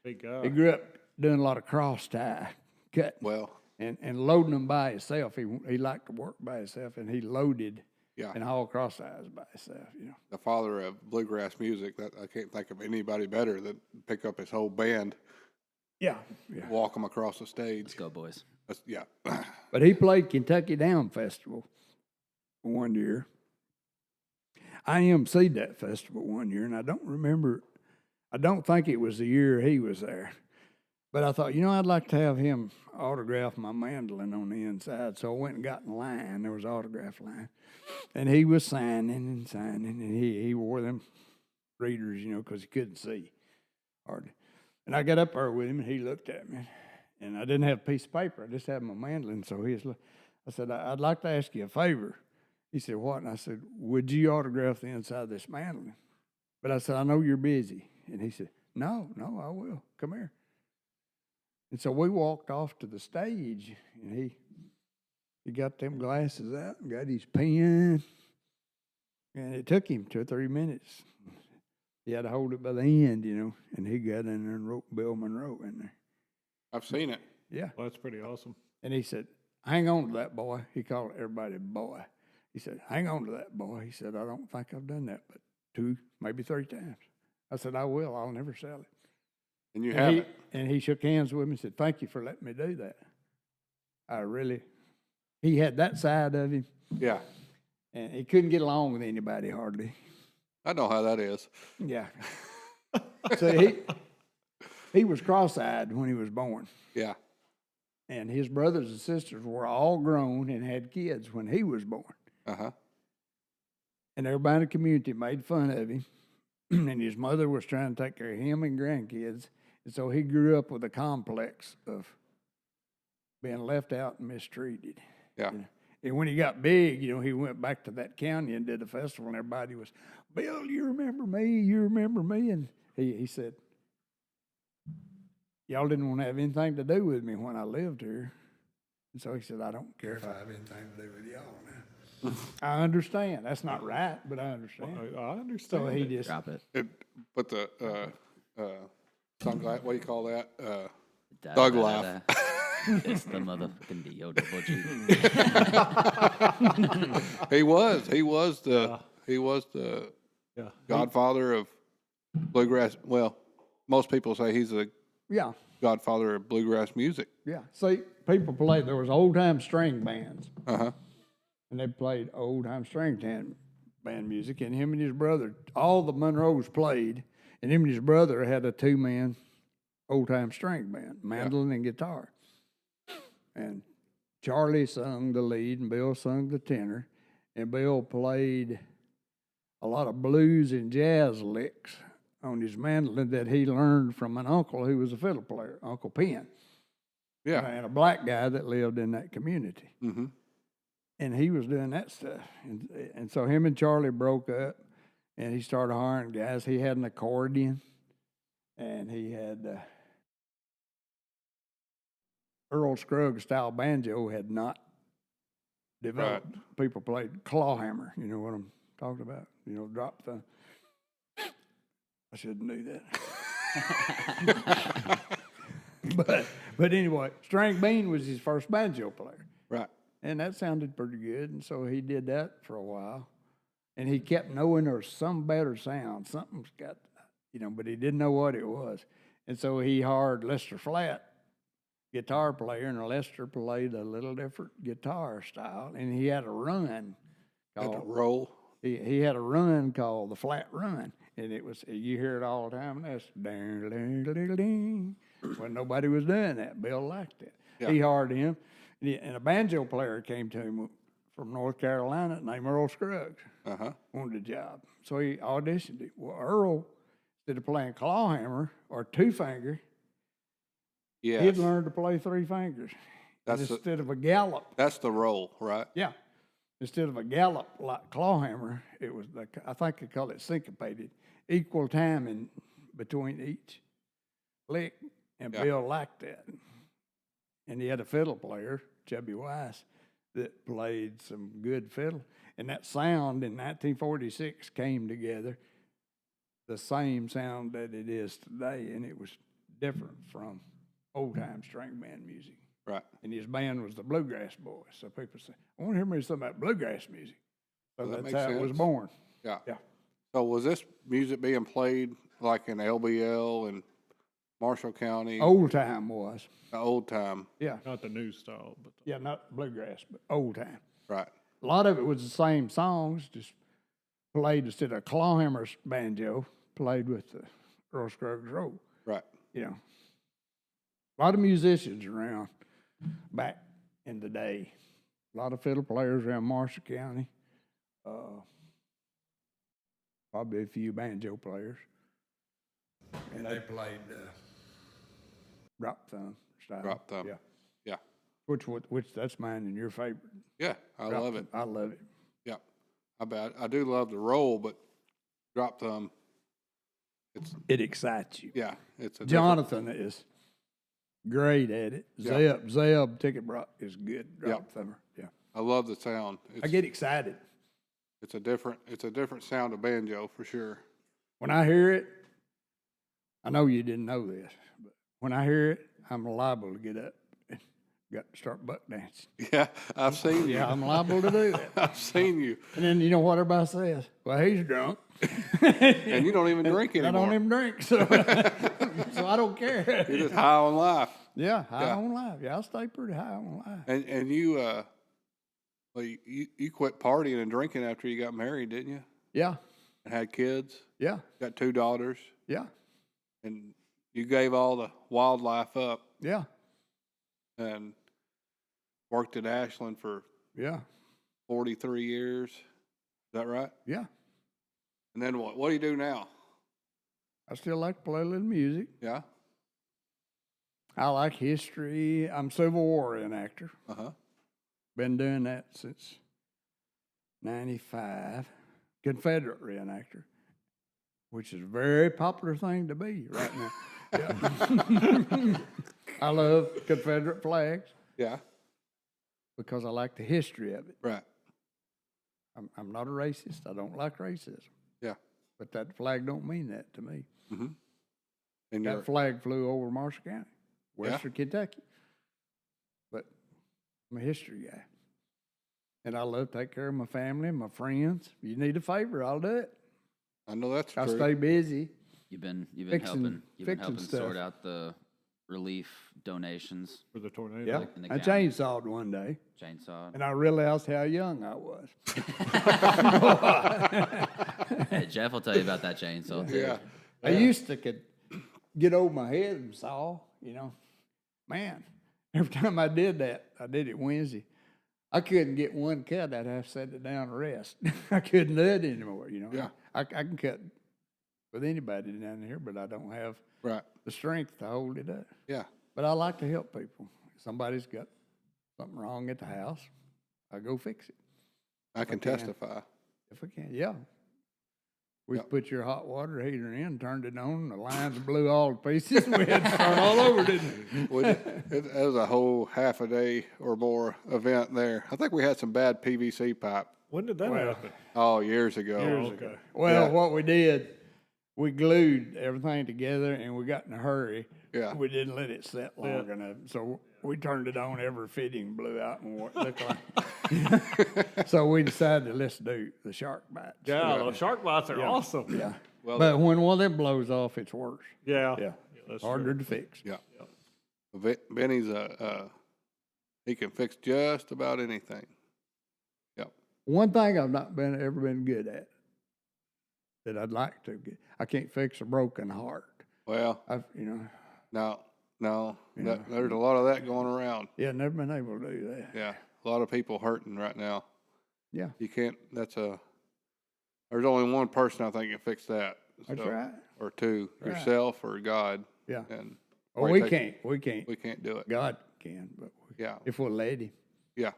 Big guy. he grew up doing a lot of cross tie cutting. Well, And loading them by himself. He liked to work by himself, and he loaded yeah. and hauled cross ties by himself, you know. The father of bluegrass music, that I can't think of anybody better that pick up his whole band, Yeah. walk them across the Let's stage. go, boys. Yeah. But he played Kentucky Down Festival one year. I emceed that festival one year, and I don't think it was the year he was there. But I thought, I'd like to have him autograph my mandolin on the inside. So I went and got in line. There was an autograph line. And he was signing and signing, and he wore them readers, because he couldn't see hardly. And I got up there with him, and he looked at me. And I didn't have a piece of paper. I just had my mandolin. So I said, I'd like to ask you a favor. He said, what? And I said, would you autograph the inside of this mandolin? But I said, I know you're busy. And he said, no, I will. Come here. And so we walked off to the stage, and he got them glasses out and got his pen, and it took him 2 or 3 minutes. He had to hold it by the end, and he got in there and wrote Bill Monroe in there. I've seen it. Yeah. Well, that's pretty awesome. And he said, hang on to that, boy. He called everybody boy. He said, hang on to that, boy. He said, I don't think I've done that but 2, maybe 3 times. I said, I will. I'll never sell it. And you have it. And he shook hands with me and said, thank you for letting me do that. He had that side of him, Yeah. and he couldn't get along with anybody hardly. I know how that is. Yeah. So he was cross-eyed when he was born. Yeah. And his brothers and sisters were all grown and had kids when he was born. Uh-huh. And everybody in the community made fun of him. And his mother was trying to take care of him and grandkids. And so he grew up with a complex of being left out and mistreated. Yeah. And when he got big, he went back to that county and did a festival, and everybody was, Bill, you remember me? You remember me? And he said, y'all didn't want to have anything to do with me when I lived here. And so he said, I don't care if I have anything to do with y'all now. I understand. That's not right, but I understand. I understand. So he it. just, Drop it. But the sunglass, what do you call that? Da, Thug da, da, life. da. It's the motherfucking Yoda budgie. He was the Yeah. godfather of bluegrass. Well, most people say he's the yeah, godfather of bluegrass music. yeah. See, people played, there was old-time string bands, Uh-huh. and they played old-time string band music, and him and his brother, all the Monroes played, and him and his brother had a 2-man old-time string band, mandolin and guitar. And Charlie sung the lead, and Bill sung the tenor, and Bill played a lot of blues and jazz licks on his mandolin that he learned from an uncle who was a fiddle player, Uncle Penn. Yeah. And a black guy that lived in that community. Mm-hmm. And he was doing that stuff. And so him and Charlie broke up, and he started hiring guys. He had an accordion, and he had Earl Scruggs style banjo had not developed. Right. People played clawhammer. You know what I'm talking about? Drop the. I shouldn't do that. but anyway, String Bean was his first banjo player. Right. And that sounded pretty good, and so he did that for a while. And he kept knowing there was some better sound. Something's got, but he didn't know what it was. And so he hired Lester Flatt, guitar player, and Lester played a little different guitar style. And he had a run Had to called, roll. he had a run called the Flat Run. And it was, you hear it all the time, and that's ding, ding, ding, ding. When nobody was doing that, Bill liked it. Yeah. He hired him. And a banjo player came to him from North Carolina named Earl Scruggs, Uh-huh. wanted a job. So he auditioned it. Well, Earl, instead of playing clawhammer or two finger, Yes. he'd learned to play three fingers. And That's the- instead of a gallop, That's the role, right? yeah, instead of a gallop like clawhammer, it was I think they call it syncopated, equal time in between each lick. And Yeah. Bill liked that. And he had a fiddle player, Chubby Weiss, that played some good fiddle. And that sound in 1946 came together, the same sound that it is today, and it was different from old-time string band music. Right. And his band was the Bluegrass Boys. So people say, I want to hear me something about bluegrass music. So Well, that that's makes how it was sense. born. Yeah. Yeah. So was this music being played like in LBL and Marshall County, Old time was. the old time? Yeah. Not the new style, but Yeah, not bluegrass, but old time. Right. A lot of it was the same songs, just played instead of clawhammer banjo, played with the Earl Scruggs roll. Right. You know, a lot of musicians around back in the day. A lot of fiddle players around Marshall County. Probably a few banjo players. And they played drop thumb style. Drop thumb. Yeah. Yeah. Which that's mine and your favorite. Yeah. I Drop love it. thumb. I love it. Yeah. I do love the roll, but drop thumb, It excites you. yeah, it's a different- Jonathan is great at it. Yeah. Zeb Ticketbrock is good drop thumber. Yeah. I love the sound. I get excited. It's a different sound of banjo for sure. When I hear it, I know you didn't know this, but when I hear it, I'm liable to get up and got to start buck dancing. Yeah, I've seen you. Yeah, I'm liable to do that. I've seen you, And then you know what everybody says? Well, he's drunk. and you don't even drink I anymore. don't even drink, so so I don't care. You're just high on life. Yeah, high Yeah. on life. Yeah, I stay pretty high on life. And you, well, you quit partying and drinking after you got married, didn't you? Yeah, And had kids, yeah, got 2 daughters, yeah, and you gave all the wildlife up yeah, and worked at Ashland for yeah, 43 years. Is that right? yeah. And then what? What do you do now? I still like to play a little music. Yeah. I like history. I'm Civil War reenactor. Uh-huh. Been doing that since 95. Confederate reenactor, which is a very popular thing to be right now. Yeah. I love Confederate flags Yeah. because I like the history of it. Right. I'm not a racist. I don't like racism. Yeah. But that flag don't mean that to me. Mm-hmm. And you're That flag flew over Marshall County, western Kentucky. But I'm a history guy. And I love to take care of my family and my friends. If you need a favor, I'll do it. I know that's I true. stay busy. You've been Fixing- helping fixing sort stuff. out the relief donations, for the tornado. Yeah. in the I county. chainsawed one day, chainsaw. and I realized how young I was. Hey, Jeff will tell you about that chainsaw too. Yeah. I used to could get over my head and saw, you know. Man, every time I did that, I did it Wednesday. I couldn't get one cut. I'd have to set it down and rest. I couldn't do it anymore, you know. Yeah. I can cut with anybody down here, but I don't have Right. the strength to hold it up. Yeah. But I like to help people. If somebody's got something wrong at the house, I go fix it I can can. testify. if I can. Yeah. We Yep. put your hot water heater in, turned it on, the lines blew all to pieces. We had to start all over, didn't we? It was a whole half a day or more event there. I think we had some bad PVC pipe. When did that Well, happen? Oh, years ago. Okay. Well, Yeah. what we did, we glued everything together and we got in a hurry. Yeah. We didn't let it set long enough. So we turned it on, every fitting blew out and what it looked like. So we decided, let's do the shark bites. Yeah, those shark bites are awesome. Yeah. Well, But when one of them blows off, it's worse. Yeah. Yeah. That's Harder true. to fix. Yeah. Benny's he can fix just about anything. Yep. One thing I've not ever been good at that I'd like to get, I can't fix a broken heart. Well, I've, you know, No, Yeah. there's a lot of that going around. Yeah, never been able to do that. Yeah, a lot of people hurting right now. Yeah, You can't. There's only one person I think can fix that. that's So- right. Or two, Right. yourself or God. Yeah. And Well, probably we take- can't. We can't. We can't do it. God can, but Yeah. if we'll let him. Yeah.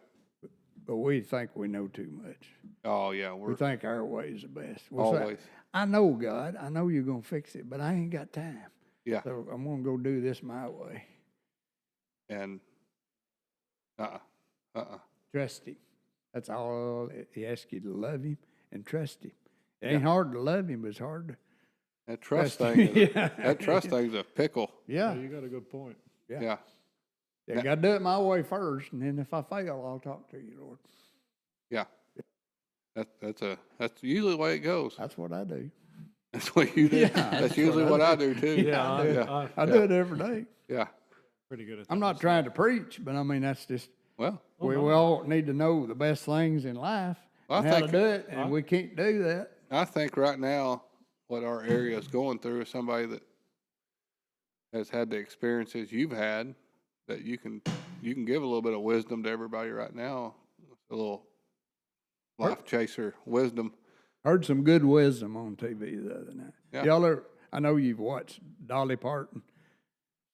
But we think we know too much. Oh yeah. We We're think our way is the best. We'll say, always. I know, God. I know you're going to fix it, but I ain't got time. Yeah. So I'm going to go do this my way. And Trust him. That's all. He asks you to love him and trust him. It ain't hard to love him, but it's hard to. that trust Trust thing. him. Is, Yeah. That trust thing's a pickle. Yeah. You got a good point. Yeah. Yeah. Yeah, got to do it my way first, and then if I fail, I'll talk to you, Lord. Yeah. That's usually the way it goes. That's what I do. That's what you do. Yeah, that's that's usually what what I I do too. Yeah, Yeah. I do it every day. Yeah. pretty good at that. I'm not trying to preach, but I mean, that's just, Well, we all need to know the best things in life Well, I and how to think- do it, and we can't do that. I think right now what our area is going through is somebody that has had the experiences you've had, that you can give a little bit of wisdom to everybody right now. A little life chaser wisdom. Heard some good wisdom on TV the other night. Yeah. Y'all ever, I know you've watched Dolly Parton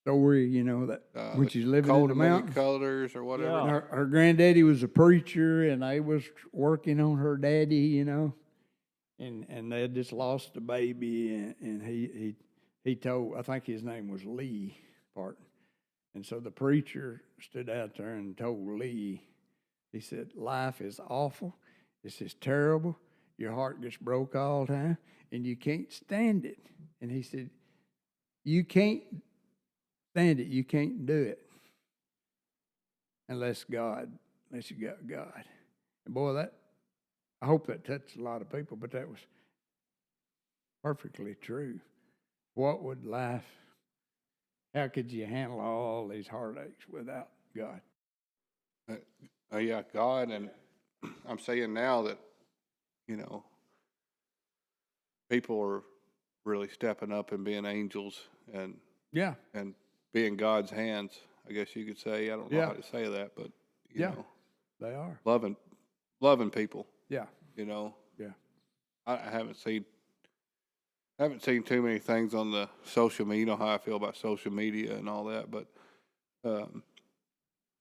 story, you know, that when she's living in the mountains. Colors or whatever. Yeah. Her granddaddy was a preacher, and they was working on her daddy, you know, and they had just lost a baby, and he told, I think his name was Lee Parton, and so the preacher stood out there and told Lee, he said, life is awful, it's just terrible, your heart gets broke all the time, and you can't stand it, and he said, you can't stand it, you can't do it. Unless you got God. And boy, I hope that touched a lot of people, but that was perfectly true. What would life, how could you handle all these heartaches without God? Yeah, God, and I'm saying now that, people are really stepping up and being angels and Yeah, being God's hands, I guess you could say. I don't know Yeah. how to say that, but Yeah. they are. loving people. Yeah, Yeah. Yeah. I haven't seen too many things on the social media. You know how I feel about social media and all that, but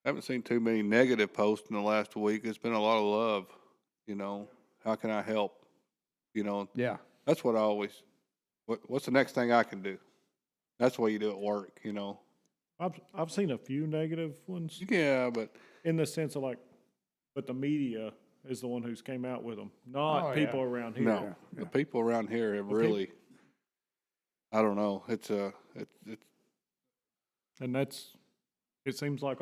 haven't seen too many negative posts in the last week. It's been a lot of love. How can I help? yeah, That's what I always. What's the next thing I can do? That's what you do at work. I've seen a few negative ones Yeah, but in the sense of but the media is the one who's came out with them, not Oh, people yeah. around here. no, the people around here have really. I don't know. It's And it seems like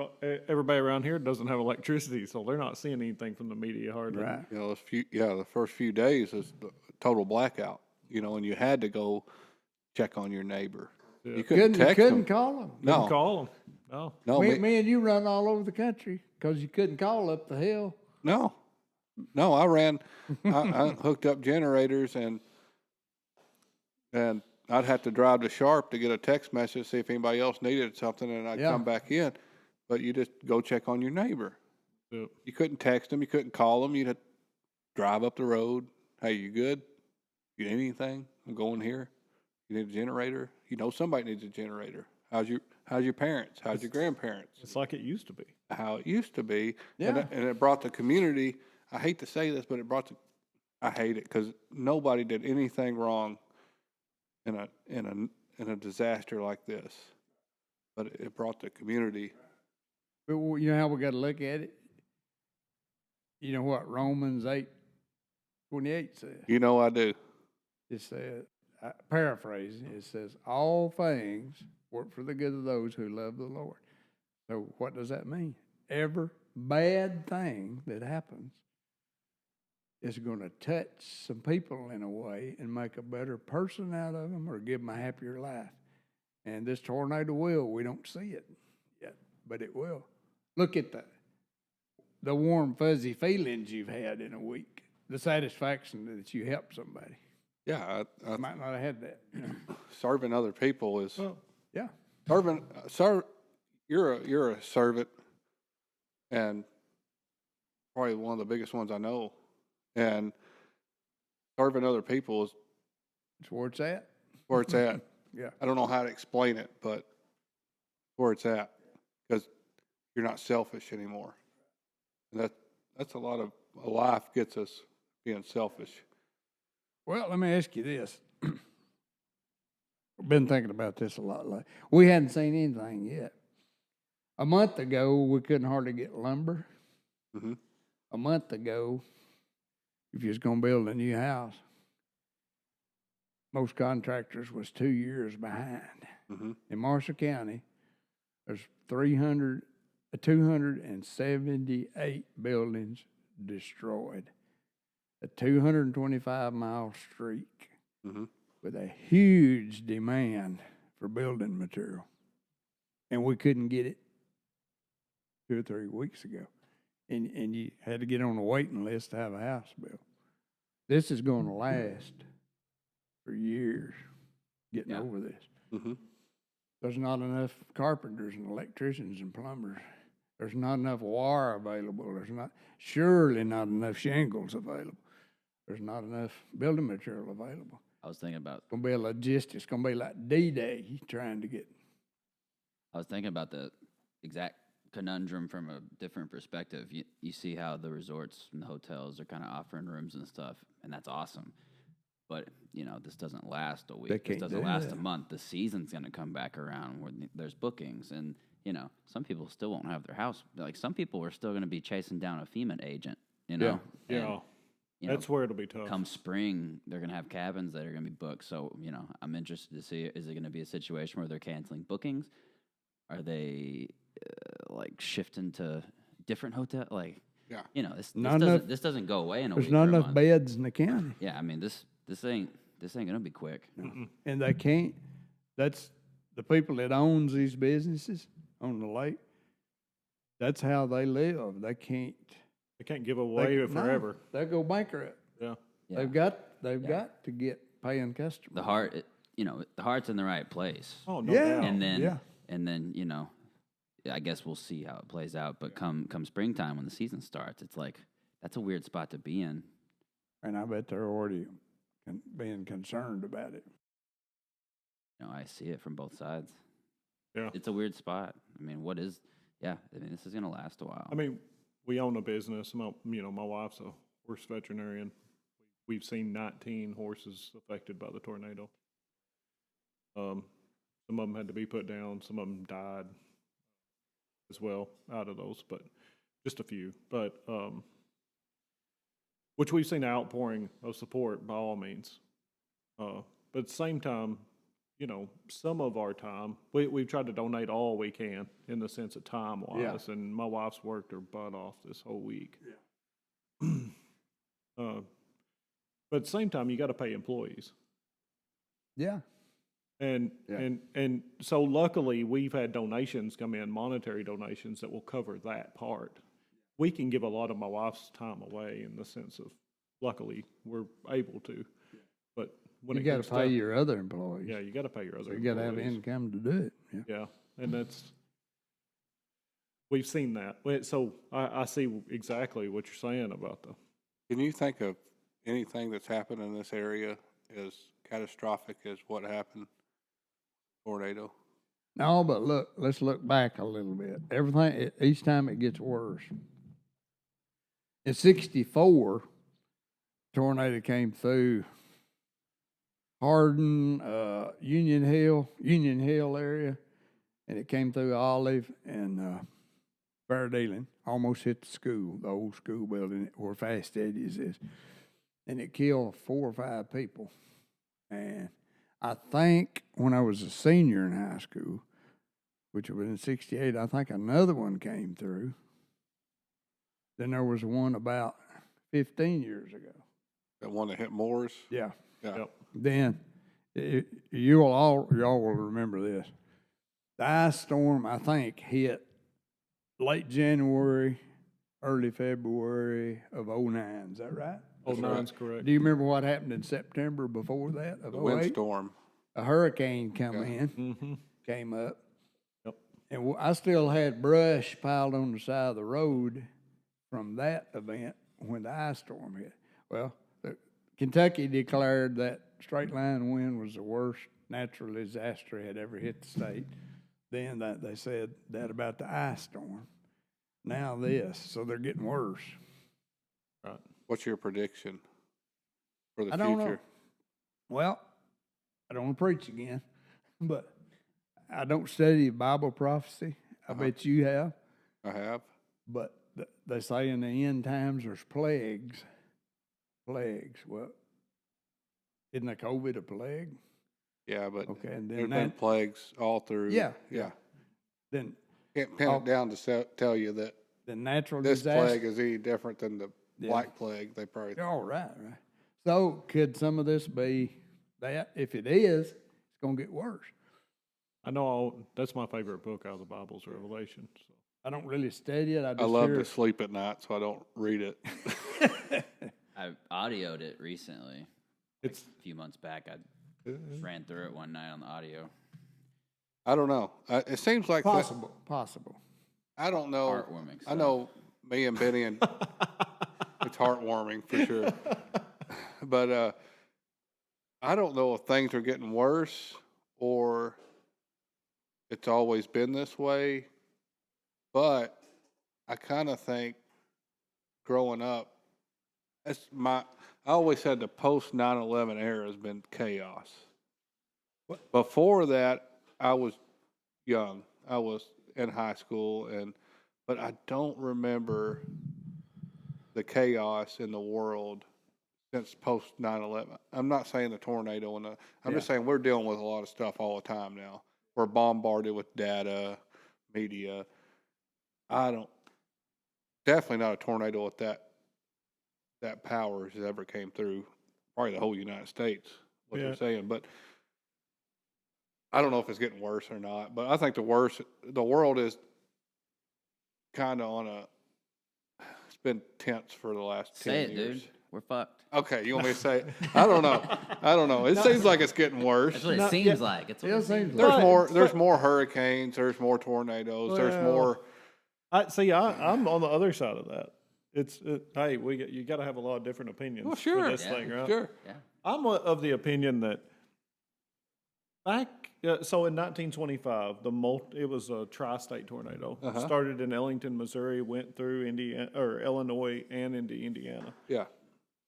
everybody around here doesn't have electricity, so they're not seeing anything from the media hardly. right. the first few days is the total blackout. And you had to go check on your neighbor. Yeah. You couldn't text couldn't them. call them. Couldn't No, call them. No. no, Me and you run all over the country because you couldn't call up the hill. no. I ran. I hooked up generators and I'd have to drive to Sharp to get a text message, see if anybody else needed something, and I'd Yeah. come back in. But you just go check on your neighbor. Yep. You couldn't text them. You couldn't call them. You'd have to drive up the road. Hey, you good? You need anything? I'm going here. You need a generator? Somebody needs a generator. How's your parents? How's your grandparents? It's like it used to be. How it used to be. Yeah. And it brought the community. I hate to say this, but I hate it because nobody did anything wrong in a disaster like this. But it brought the community. But you know how we got to look at it? You know what Romans 8:28 says? I do. It says, paraphrasing, it says, all things work for the good of those who love the Lord. So what does that mean? Every bad thing that happens is going to touch some people in a way and make a better person out of them or give them a happier life. And this tornado will. We don't see it yet, but it will. Look at the warm, fuzzy feelings you've had in a week, the satisfaction that you helped somebody. Yeah, I might not have had that. serving other people is Well, Yeah. You're a servant, and probably one of the biggest ones I know. And serving other people is That's where it's at. where it's at. Yeah. I don't know how to explain it, but where it's at, because you're not selfish anymore. And that's a lot of life gets us being selfish. Well, let me ask you this. I've been thinking about this a lot lately. We hadn't seen anything yet. A month ago, we couldn't hardly get lumber. Mm-hmm. A month ago, if you was going to build a new house, most contractors was 2 years behind. Mm-hmm. In Marshall County, there's 278 buildings destroyed. A 225-mile streak Mm-hmm. with a huge demand for building material. And we couldn't get it 2 or 3 weeks ago. And you had to get on a waiting list to have a house built. This is going to last for years, getting over this. Mm-hmm. There's not enough carpenters and electricians and plumbers. There's not enough wire available. There's surely not enough shingles available. There's not enough building material available. I was thinking about It's going to be a logistics. It's going to be like D-Day trying to get. I was thinking about the exact conundrum from a different perspective. You see how the resorts and the hotels are kind of offering rooms and stuff, and that's awesome. But, this doesn't last a week. This doesn't last a month. The season's going to come back around where there's bookings. And, some people still won't have their house. Like, some people are still going to be chasing down a FEMA agent, Yeah. And, That's where it'll be tough. Come spring, they're going to have cabins that are going to be booked. So, I'm interested to see, is it going to be a situation where they're canceling bookings? Are they, shifting to different hotel? Yeah. This doesn't go away in a There's week not or a enough month. beds in the county. Yeah, I mean, this ain't gonna be quick. No. And they can't. That's the people that owns these businesses on the lake. That's how they live. They can't. They can't give away it forever. They'll go bankrupt. Yeah. Yeah. They've got to get paying customers. The heart, the heart's in the right place. Oh, no Yeah. doubt. And then I guess we'll see how it plays out. But come springtime when the season starts, it's like that's a weird spot to be in. And I bet they're already being concerned about it. I see it from both sides. Yeah. It's a weird spot. I mean, this is gonna last a while. I mean, we own a business. My wife's a horse veterinarian. We've seen 19 horses affected by the tornado. Some of them had to be put down. Some of them died as well out of those, but just a few. But which we've seen an outpouring of support by all means. But at the same time, some of our time, we've tried to donate all we can in the sense of time-wise, Yeah. and my wife's worked her butt off this whole week. Yeah. But at the same time, you got to pay employees. Yeah. And so luckily, we've had donations come in, monetary donations that will cover that part. We can give a lot of my wife's time away in the sense of, luckily, we're able to. But when You it got comes to pay your other employees. yeah, you got to pay your other You got to have employees. income to do it. Yeah. Yeah, and we've seen that. So I see exactly what you're saying about the. Can you think of anything that's happened in this area as catastrophic as what happened? Tornado. No, but look, let's look back a little bit. Everything, each time it gets worse. In '64, tornado came through Hardin, Union Hill area, and it came through Olive and Fair Dealing, almost hit the school, the old school building where Fast Eddie's is, and it killed 4 or 5 people. And I think when I was a senior in high school, which was in '68, I think another one came through. Then there was one about 15 years ago. That one that hit Moores. Yeah. Yeah. Yep. Then y'all will remember this. The ice storm, I think, hit late January, early February of '09. Is that right? Oh, That's nine's correct. Do you remember what happened in September before that of The '08? windstorm. A hurricane Yeah. came up, And I still had brush piled on the side of the road from that event when the ice storm hit. Well, Kentucky declared that straight line wind was the worst natural disaster had ever hit the state. Then they said that about the ice storm. Now this, so they're getting worse. Right. What's your prediction for the I future? don't know. Well, I don't want to preach again, but I don't study Bible prophecy. I bet you have. I have. But they say in the end times there's plagues. Plagues. Well, isn't the COVID a plague? Yeah, but Okay, and there's then been that, plagues all through. Yeah. Yeah. then Can't pin Oh. it down to tell you that the natural this disaster. plague is any different than the Yeah. Black Plague. They probably. All right. So could some of this be that? If it is, it's going to get worse. I know that's my favorite book out of the Bible is Revelation. So. I don't really study it. I just I love hear to sleep at night, so I don't read it. I audioed it recently. It's A few months back, I ran through it one night on the audio. I don't know. It seems like possible. I don't know. Heartwarming I stuff. know me and Benny, and it's heartwarming for sure. But I don't know if things are getting worse or it's always been this way. But I kind of think growing up, I always said the post 9/11 era has been chaos. Before that, I was young. I was in high school, but I don't remember the chaos in the world since post 9/11. I'm not saying the tornado I'm just saying we're dealing with a lot of stuff all the time now. We're bombarded with data, media. Definitely not a tornado with that power has ever came through probably the whole United States, what they're saying. But I don't know if it's getting worse or not, but I think the world is kind of it's been tense for the last 10 years. Dude. We're fucked. Okay, you want me to say it? I don't know. It seems like it's getting worse. That's what it seems like. It's what it seems like. There's more hurricanes, there's more tornadoes, there's more. I'm on the other side of that. Hey, you got to have a lot of different opinions Well, sure. for this thing, right? Sure. Yeah. I'm of the opinion that so in 1925, it was a tri-state tornado. Uh-huh. Started in Ellington, Missouri, went through Illinois and into Indiana. Yeah.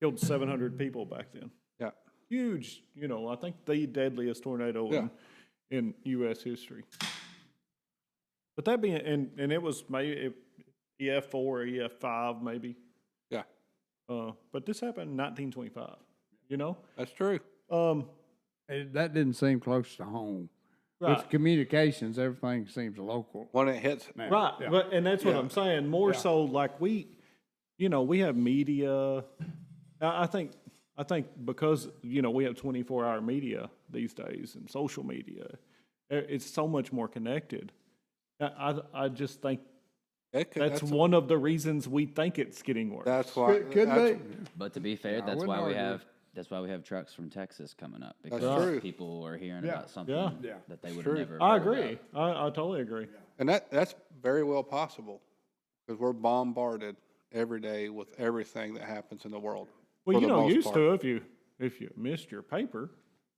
Killed 700 people back then. Yeah. Huge, I think the deadliest tornado in U.S. history. But that being, and it was maybe EF4 or EF5 maybe. Yeah. But this happened in 1925, That's true. That didn't seem close to home. Right. With communications, everything seems local. When it hits. now. Right, Yeah. and that's what I'm saying. More so, like we have media. I think because we have 24-hour media these days and social media, it's so much more connected. I just think that's one of the reasons we think it's getting worse. That's why. Could be. But to be fair, I that's wouldn't why we argue. have trucks from Texas coming up because true. people are hearing Yeah. about something Yeah. that they would True. have never. I heard agree. about. I totally agree. And that's very well possible because we're bombarded every day with everything that happens in the world. Well, for the most used part. to if you missed your paper,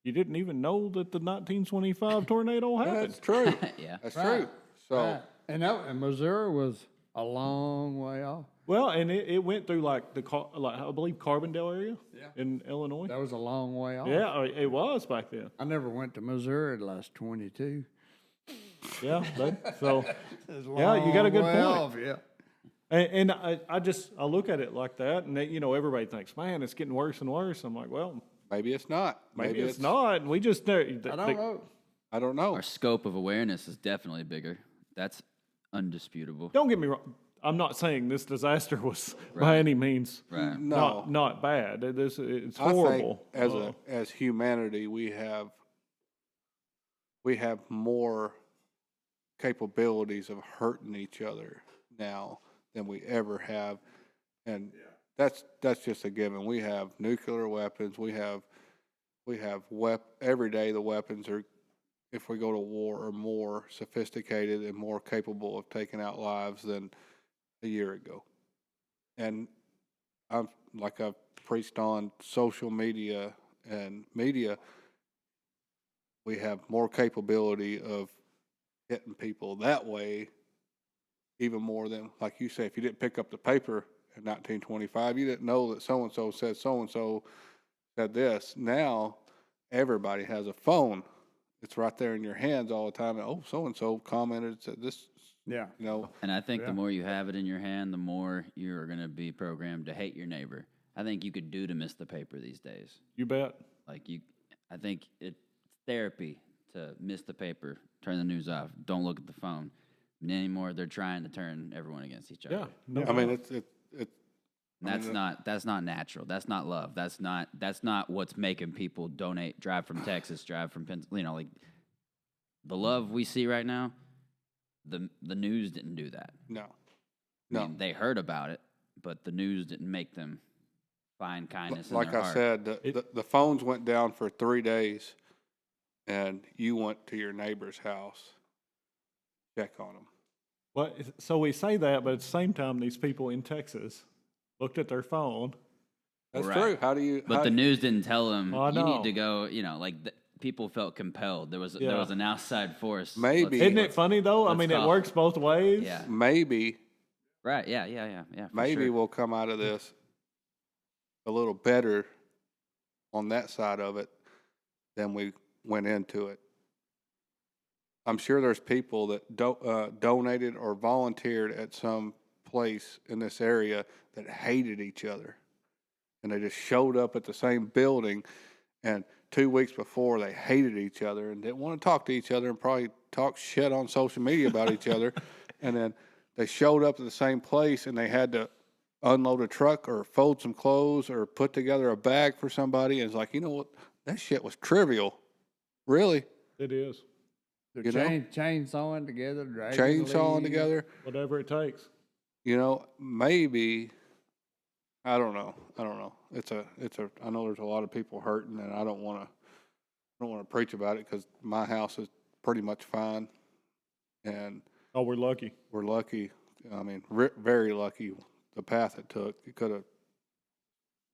you didn't even know that the 1925 tornado happened. That's true. Yeah. That's Right. true. So Right. And Missouri was a long way off. Well, and it went through I believe Carbondale area in Illinois. That was a long way off. Yeah, it was back then. I never went to Missouri till I was 22. Yeah, so It's Yeah, you got a good way point. off, yeah. and I look at it like that, and everybody thinks, man, it's getting worse and worse. I'm like, well, maybe it's not. maybe it's not. And we just I don't know. I don't know. Our scope of awareness is definitely bigger. That's undisputable. Don't get me wrong. I'm not saying this disaster was by Right. any means Right. No. not bad. It's I horrible. think as humanity, we have more capabilities of hurting each other now than we ever have, and that's just a given. We have nuclear weapons. We have every day the weapons are if we go to war, are more sophisticated and more capable of taking out lives than a year ago. And I've preached on social media and media, we have more capability of hitting people that way, even more than, like you say, if you didn't pick up the paper in 1925, you didn't know that so-and-so said this. Now, everybody has a phone. It's right there in your hands all the time. Oh, so-and-so commented, said this, Yeah. you know. And I think Yeah. the more you have it in your hand, the more you're going to be programmed to hate your neighbor. I think you could do to miss the paper these days. You bet. I think it's therapy to miss the paper, turn the news off, don't look at the phone. And anymore, they're trying to turn everyone against each other. Yeah. No I mean, doubt. And that's not natural. That's not love. That's not what's making people donate, drive from Texas, drive from Pennsylvania. Like the love we see right now, the news didn't do that. No. I mean, they heard about it, but the news didn't make them find kindness in Like their I heart. said, the phones went down for 3 days, and you went to your neighbor's house, check on them. Well, so we say that, but at the same time, these people in Texas looked at their phone. That's Right. true. How do you? But the news didn't tell them Oh, I you need know. to go. People felt compelled. There was an outside force. Maybe. Isn't it funny though? I let's mean, it talk. works both ways. Yeah. Maybe Right. Yeah. For maybe sure. we'll come out of this a little better on that side of it than we went into it. I'm sure there's people that donated or volunteered at some place in this area that hated each other, and they just showed up at the same building, and 2 weeks before they hated each other and didn't want to talk to each other and probably talk shit on social media about each other, and then they showed up at the same place and they had to unload a truck or fold some clothes or put together a bag for somebody, and it's like, you know what, that shit was trivial. Really? It is. They're You know? chainsawing together, dragging Chainsawing leaves. together. Whatever it takes. You know, maybe, I don't know. I know there's a lot of people hurting, and I don't want to preach about it because my house is pretty much fine, and Oh, we're lucky. we're lucky. I mean, very lucky. The path it took, it could have,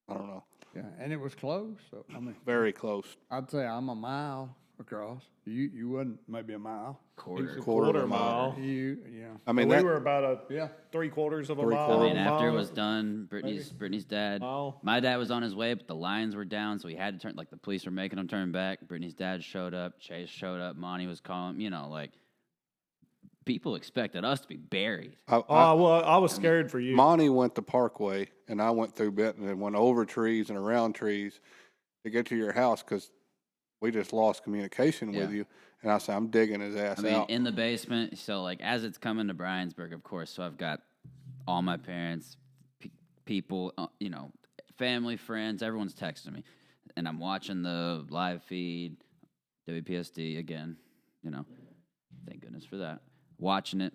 I don't know, Yeah, and it was close. So I mean, very close. I'd say I'm a mile across. You wasn't maybe a mile. Quarter. It's a Quarter of a quarter mile. mile. Yeah. I mean, we that, were about a Yeah. 3/4 of a Three mile. quarters. I mean, after it mile. was done, Brittany's dad. Mile. My dad was on his way, but the lines were down, so he had to turn. Like the police were making him turn back. Brittany's dad showed up. Chase showed up. Monty was calling. People expected us to be buried. Oh, well, I was scared for you. Monty went the Parkway, and I went through Benton and went over trees and around trees to get to your house because we just lost communication with Yeah. you. And I said, I'm digging his ass I mean, out. in the basement. So, as it's coming to Bryansburg, of course. So I've got all my parents, people, family, friends. Everyone's texting me, and I'm watching the live feed, WPSD again. Thank goodness for that. Watching it,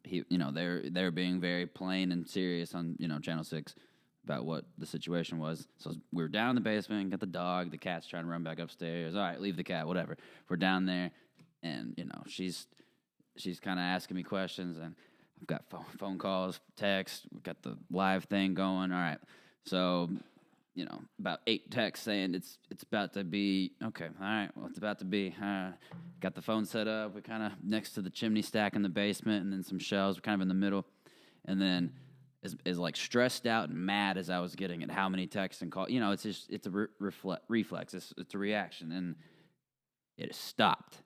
they're being very plain and serious on Channel 6 about what the situation was. So we were down in the basement, got the dog, the cat's trying to run back upstairs. All right, leave the cat, whatever. We're down there, and she's kind of asking me questions, and I've got phone calls, text, we've got the live thing going. All right, so about 8 texts saying it's about to be okay. All right, well, it's about to be. Got the phone set up. We're kind of next to the chimney stack in the basement, and then some shelves. We're kind of in the middle, and then as like stressed out and mad as I was getting at how many texts and calls. It's a reflex. It's a reaction, and it stopped.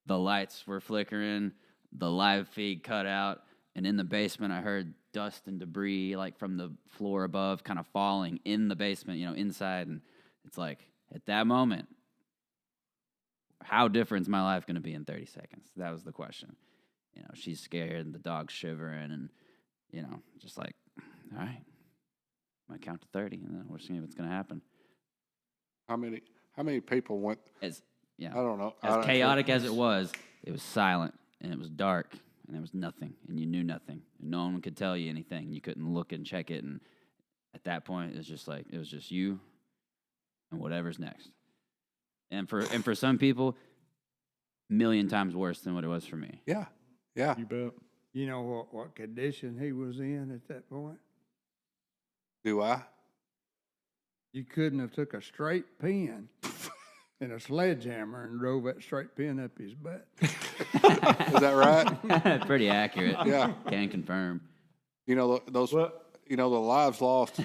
The lights were flickering. The live feed cut out, and in the basement, I heard dust and debris like from the floor above kind of falling in the basement, inside. And it's like, at that moment, how different is my life going to be in 30 seconds? That was the question. She's scared and the dog's shivering and, just like, all right, I'm going to count to 30 and then we're seeing what's going to happen. How many people went? I I don't know. As chaotic as it was silent and it was dark and there was nothing and you knew nothing and no one could tell you anything. You couldn't look and check it. And at that point, it was just you and whatever's next. And for some people, million times worse than what it was for me. Yeah. Yeah. You bet. You know what condition he was in at that point? Do I? You couldn't have took a straight pin and a sledgehammer and drove that straight pin up his butt. Is that right? Pretty accurate. Yeah. Can confirm. You know, those, What? you know, the lives lost.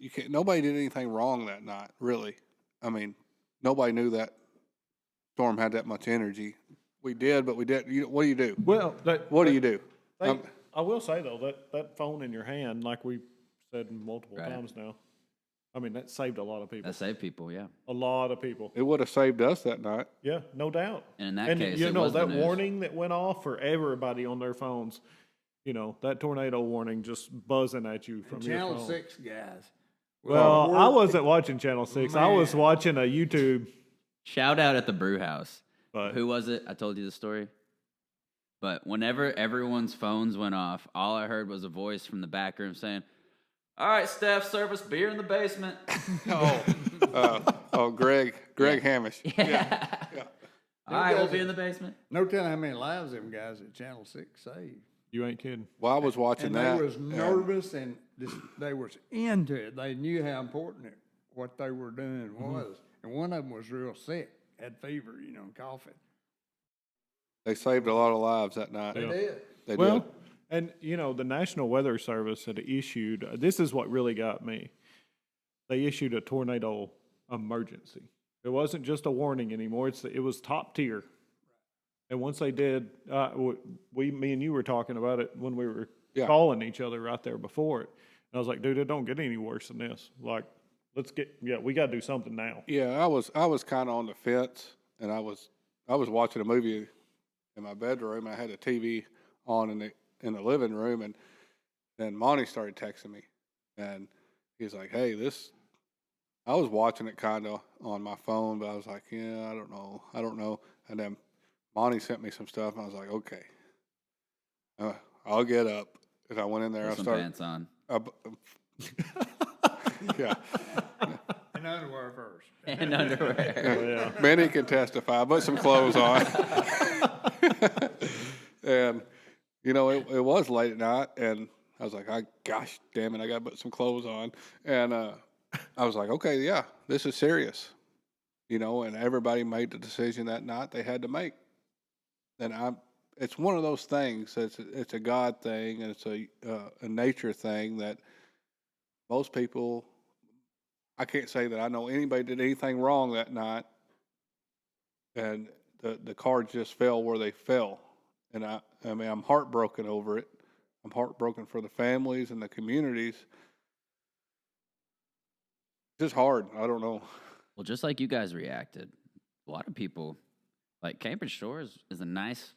You can't, nobody did anything wrong that night, really. I mean, nobody knew that storm had that much energy. We did, but we didn't. What do you do? Well, What do you do? I will say though that phone in your hand, like we said multiple Right. times now, I mean that saved a lot of people. That saved people, yeah. A lot of people. It would have saved us that night. Yeah, no doubt. And in that case, you it know was the that news. warning that went off for everybody on their phones. You know that tornado warning just buzzing at you from your Channel phone. 6 guys. Well, I wasn't watching Channel 6. I was Man. watching a YouTube. Shout out at the brew house. But Who was it? I told you the story. But whenever everyone's phones went off, all I heard was a voice from the back room saying, "All right, Steph, serve us beer in the basement." Greg Hamish. Yeah. All right, we'll be in the basement. No telling how many lives them guys at Channel 6 saved. you ain't kidding. Well, I was watching And that. they was nervous and they was into it. They knew how important what they were doing was. And one of them was real sick, had fever, you know, coughing. They saved a lot of lives that night. They did. They Well, did. and you know the National Weather Service had issued. This is what really got me. They issued a tornado emergency. It wasn't just a warning anymore. It was top tier. And once they did, me and you were talking about it when we were Yeah. calling each other right there before it. And I was like, dude, it don't get any worse than this. Like, we got to do something now. Yeah, I was kind of on the fence, and I was watching a movie in my bedroom. I had a TV on in the living room, and then Monty started texting me, and he's like, "Hey, this." I was watching it kind of on my phone, but I was like, "Yeah, I don't know." And then Monty sent me some stuff, and I was like, "Okay, I'll get up." And I went in there. Put I some started. pants on. Yeah. And underwear first. And underwear. Oh, yeah. Benny can testify. Put some clothes on. And, you know, it was late at night, and I was like, gosh damn it, I got to put some clothes on. And I was like, okay, yeah, this is serious. You know, and everybody made the decision that night they had to make. And it's one of those things. It's a God thing, and it's a nature thing that most people, I can't say that I know anybody did anything wrong that night, and the cards just fell where they fell. And I mean, I'm heartbroken over it. I'm heartbroken for the families and the communities. It's just hard. I don't know. Well, just like you guys reacted, a lot of people, like Cambridge Shores was a nice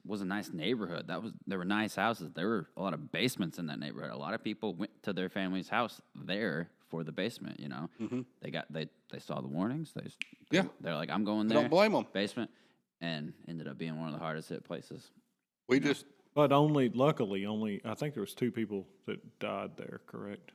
neighborhood. There were nice houses. There were a lot of basements in that neighborhood. A lot of people went to their family's house there for the basement. You know, they saw the warnings. They're like, I'm going there. Don't blame them. Basement, and ended up being one of the hardest hit places. We just But luckily, I think there was 2 people that died there, correct?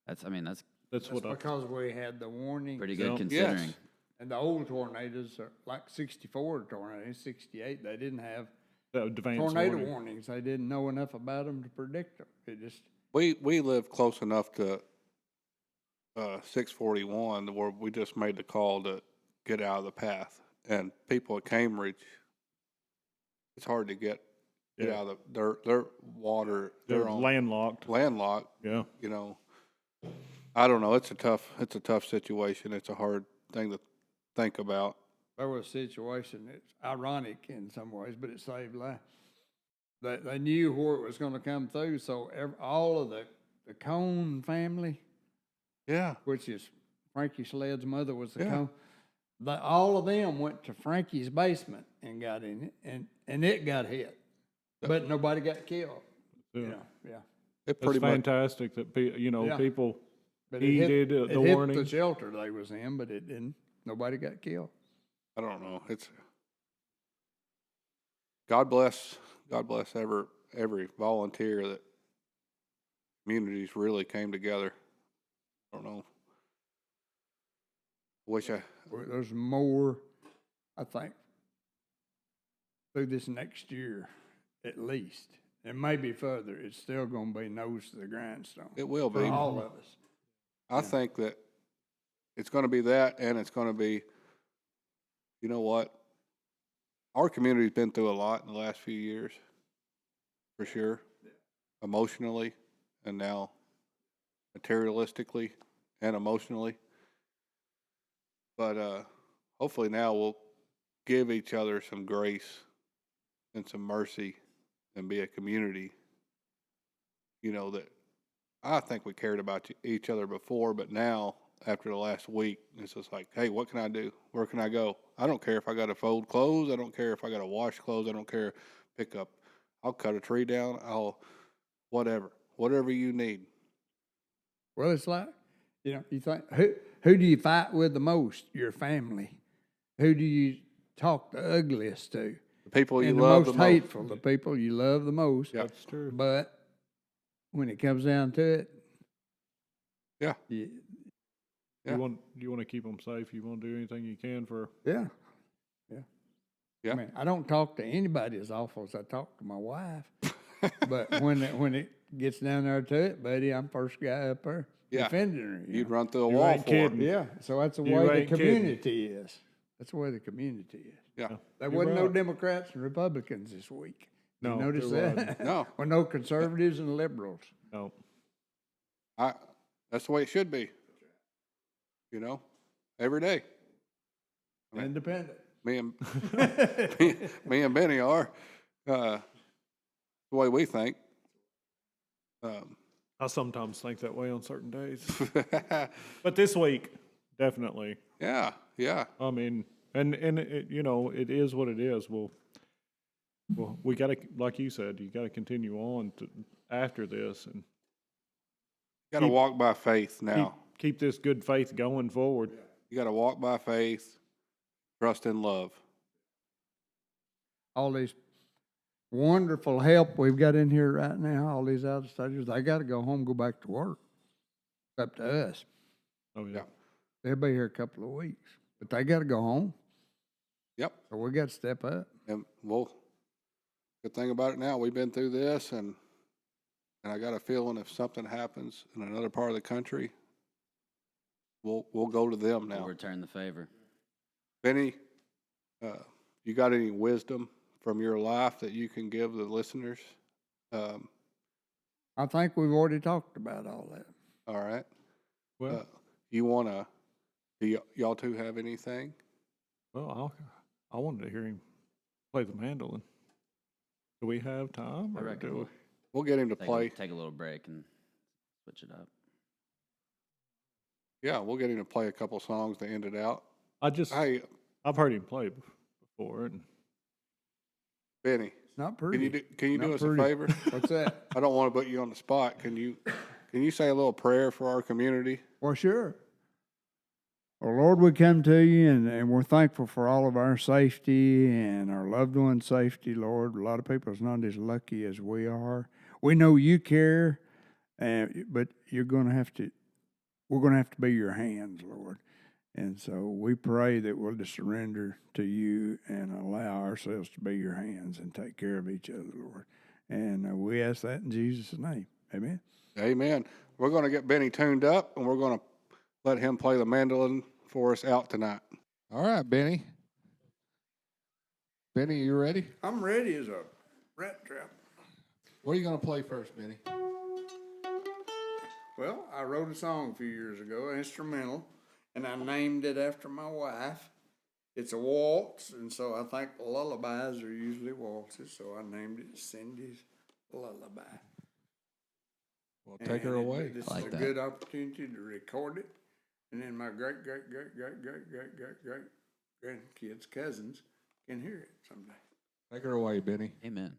That's That's That's what I, because we had the warning. pretty good Yeah. considering. Yes. And the old tornadoes are like 64 tornadoes, 68. They didn't have the advanced tornado warning. warnings. They didn't know enough about them to predict them. It just we live close enough to 641 where we just made the call to get out of the path. And people at Cambridge, it's hard to get Yeah. out of their water. They're on landlocked. landlocked. Yeah. You know, I don't know. It's a tough situation. It's a hard thing to think about. there was a situation. It's ironic in some ways, but it saved lives. They knew where it was going to come through, so all of the Cone family, Yeah. which is Frankie Sled's mother was the Yeah. Cone. All of them went to Frankie's basement and got in it, and it got hit, but nobody got killed. Yeah. You know, yeah. It It's pretty much. fantastic that Yeah. people But heeded it the hit warning. the shelter they was in, but it didn't. Nobody got killed. I don't know. It's God bless every volunteer that communities really came together. I don't know. There's more, I think, through this next year, at least, and maybe further, it's still gonna be nose to the grindstone It will for be. all of us. I think that it's going to be that, and it's going to be, you know what? Our community's been through a lot in the last few years, for sure, emotionally, and now materialistically and emotionally. But hopefully now we'll give each other some grace and some mercy and be a community, you know, that I think we cared about each other before, but now after the last week, it's just like, hey, what can I do? Where can I go? I don't care if I got to fold clothes. I don't care if I got to wash clothes. I don't care. Pick up. I'll cut a tree down. Whatever you need. Well, it's like, you think, who do you fight with the most? Your family. Who do you talk the ugliest to? The people you And the love most the most. hateful, the people you love the most. Yeah. That's true. But when it comes down to it, Yeah. yeah, Yeah. You want to keep them safe. You want to do anything you can for. yeah. Yeah. I mean, I don't talk to anybody as awful as I talk to my wife. But when it gets down there to it, buddy, I'm first guy up there Yeah. defending her. You'd know? run through a You wall ain't for her. kidding. Yeah, so that's the You way the ain't kidding. community is. That's the way the community is. Yeah. There You're wasn't no right. Democrats and Republicans this week. You No, notice there that? No. Or no conservatives and liberals. No. That's the way it should be. You know, every day. I mean, Independent. me and me and Benny are the way we think. I sometimes think that way on certain days. But this week, definitely. Yeah. I mean, and it, you know, it is what it is. Well, we got to, like you said, you got to continue on after this and Got to Keep- walk by faith now. keep this good faith going forward. You got to walk by faith, trust and love. All these wonderful help we've got in here right now, all these out-of-staters, they got to go home, go back to work. It's up to us. Oh yeah. Yeah. They'll be here a couple of weeks, but they got to go home. Yep. So we got to step up. And good thing about it now, we've been through this, and I got a feeling if something happens in another part of the country, we'll go to them We'll now. return the favor. Benny, you got any wisdom from your life that you can give the listeners? I think we've already talked about all that. All right. Well, You want to, y'all two have anything? well, I wanted to hear him play the mandolin. Do we have time? I Or reckon do we'll We'll get him to play. take a little break and switch it up. Yeah, we'll get him to play a couple songs to end it out. I've heard him play before, and Benny, It's not pretty. can you Not do us pretty. a favor? What's that? I don't want to put you on the spot. Can you say a little prayer for our community? Well, sure. Well, Lord, we come to you and we're thankful for all of our safety and our loved ones' safety, Lord. A lot of people is not as lucky as we are. We know you care, but we're going to have to be your hands, Lord. And so we pray that we'll just surrender to you and allow ourselves to be your hands and take care of each other, Lord. And we ask that in Jesus' name. Amen. Amen. We're going to get Benny tuned up, and we're going to let him play the mandolin for us out tonight. All right, Benny. Benny, you ready? I'm ready as a rat trap. What are you going to play first, Benny? Well, I wrote a song a few years ago, an instrumental, and I named it after my wife. It's a waltz, and so I think lullabies are usually waltzes, so I named it Cindy's Lullaby. Well, take her And away. This I like is a that. good opportunity to record it, and then my great grandkids, cousins can hear it someday. Take her away, Benny. Amen.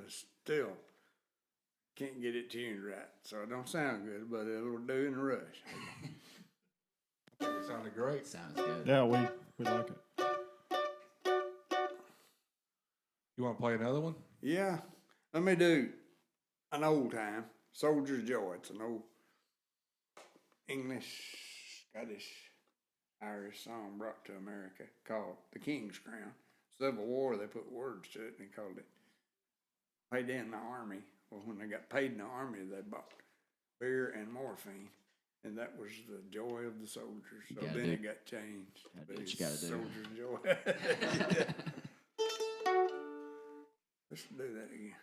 still can't get it tuned right. So it don't sound good, but it'll do in a rush. It sounded great. Sounds good. Yeah, we like it. You want to play another one? Yeah, let me do an old time, Soldier's Joy. It's an old English, Scottish, Irish song brought to America called The King's Crown. Civil War, they put words to it and they called it Paid in the Army. Well, when they got paid in the Army, they bought beer and morphine. And that was the joy of the soldiers. So gotta then do- it got changed. gotta do But what you it's gotta do. Soldier's Joy. Let's do that again.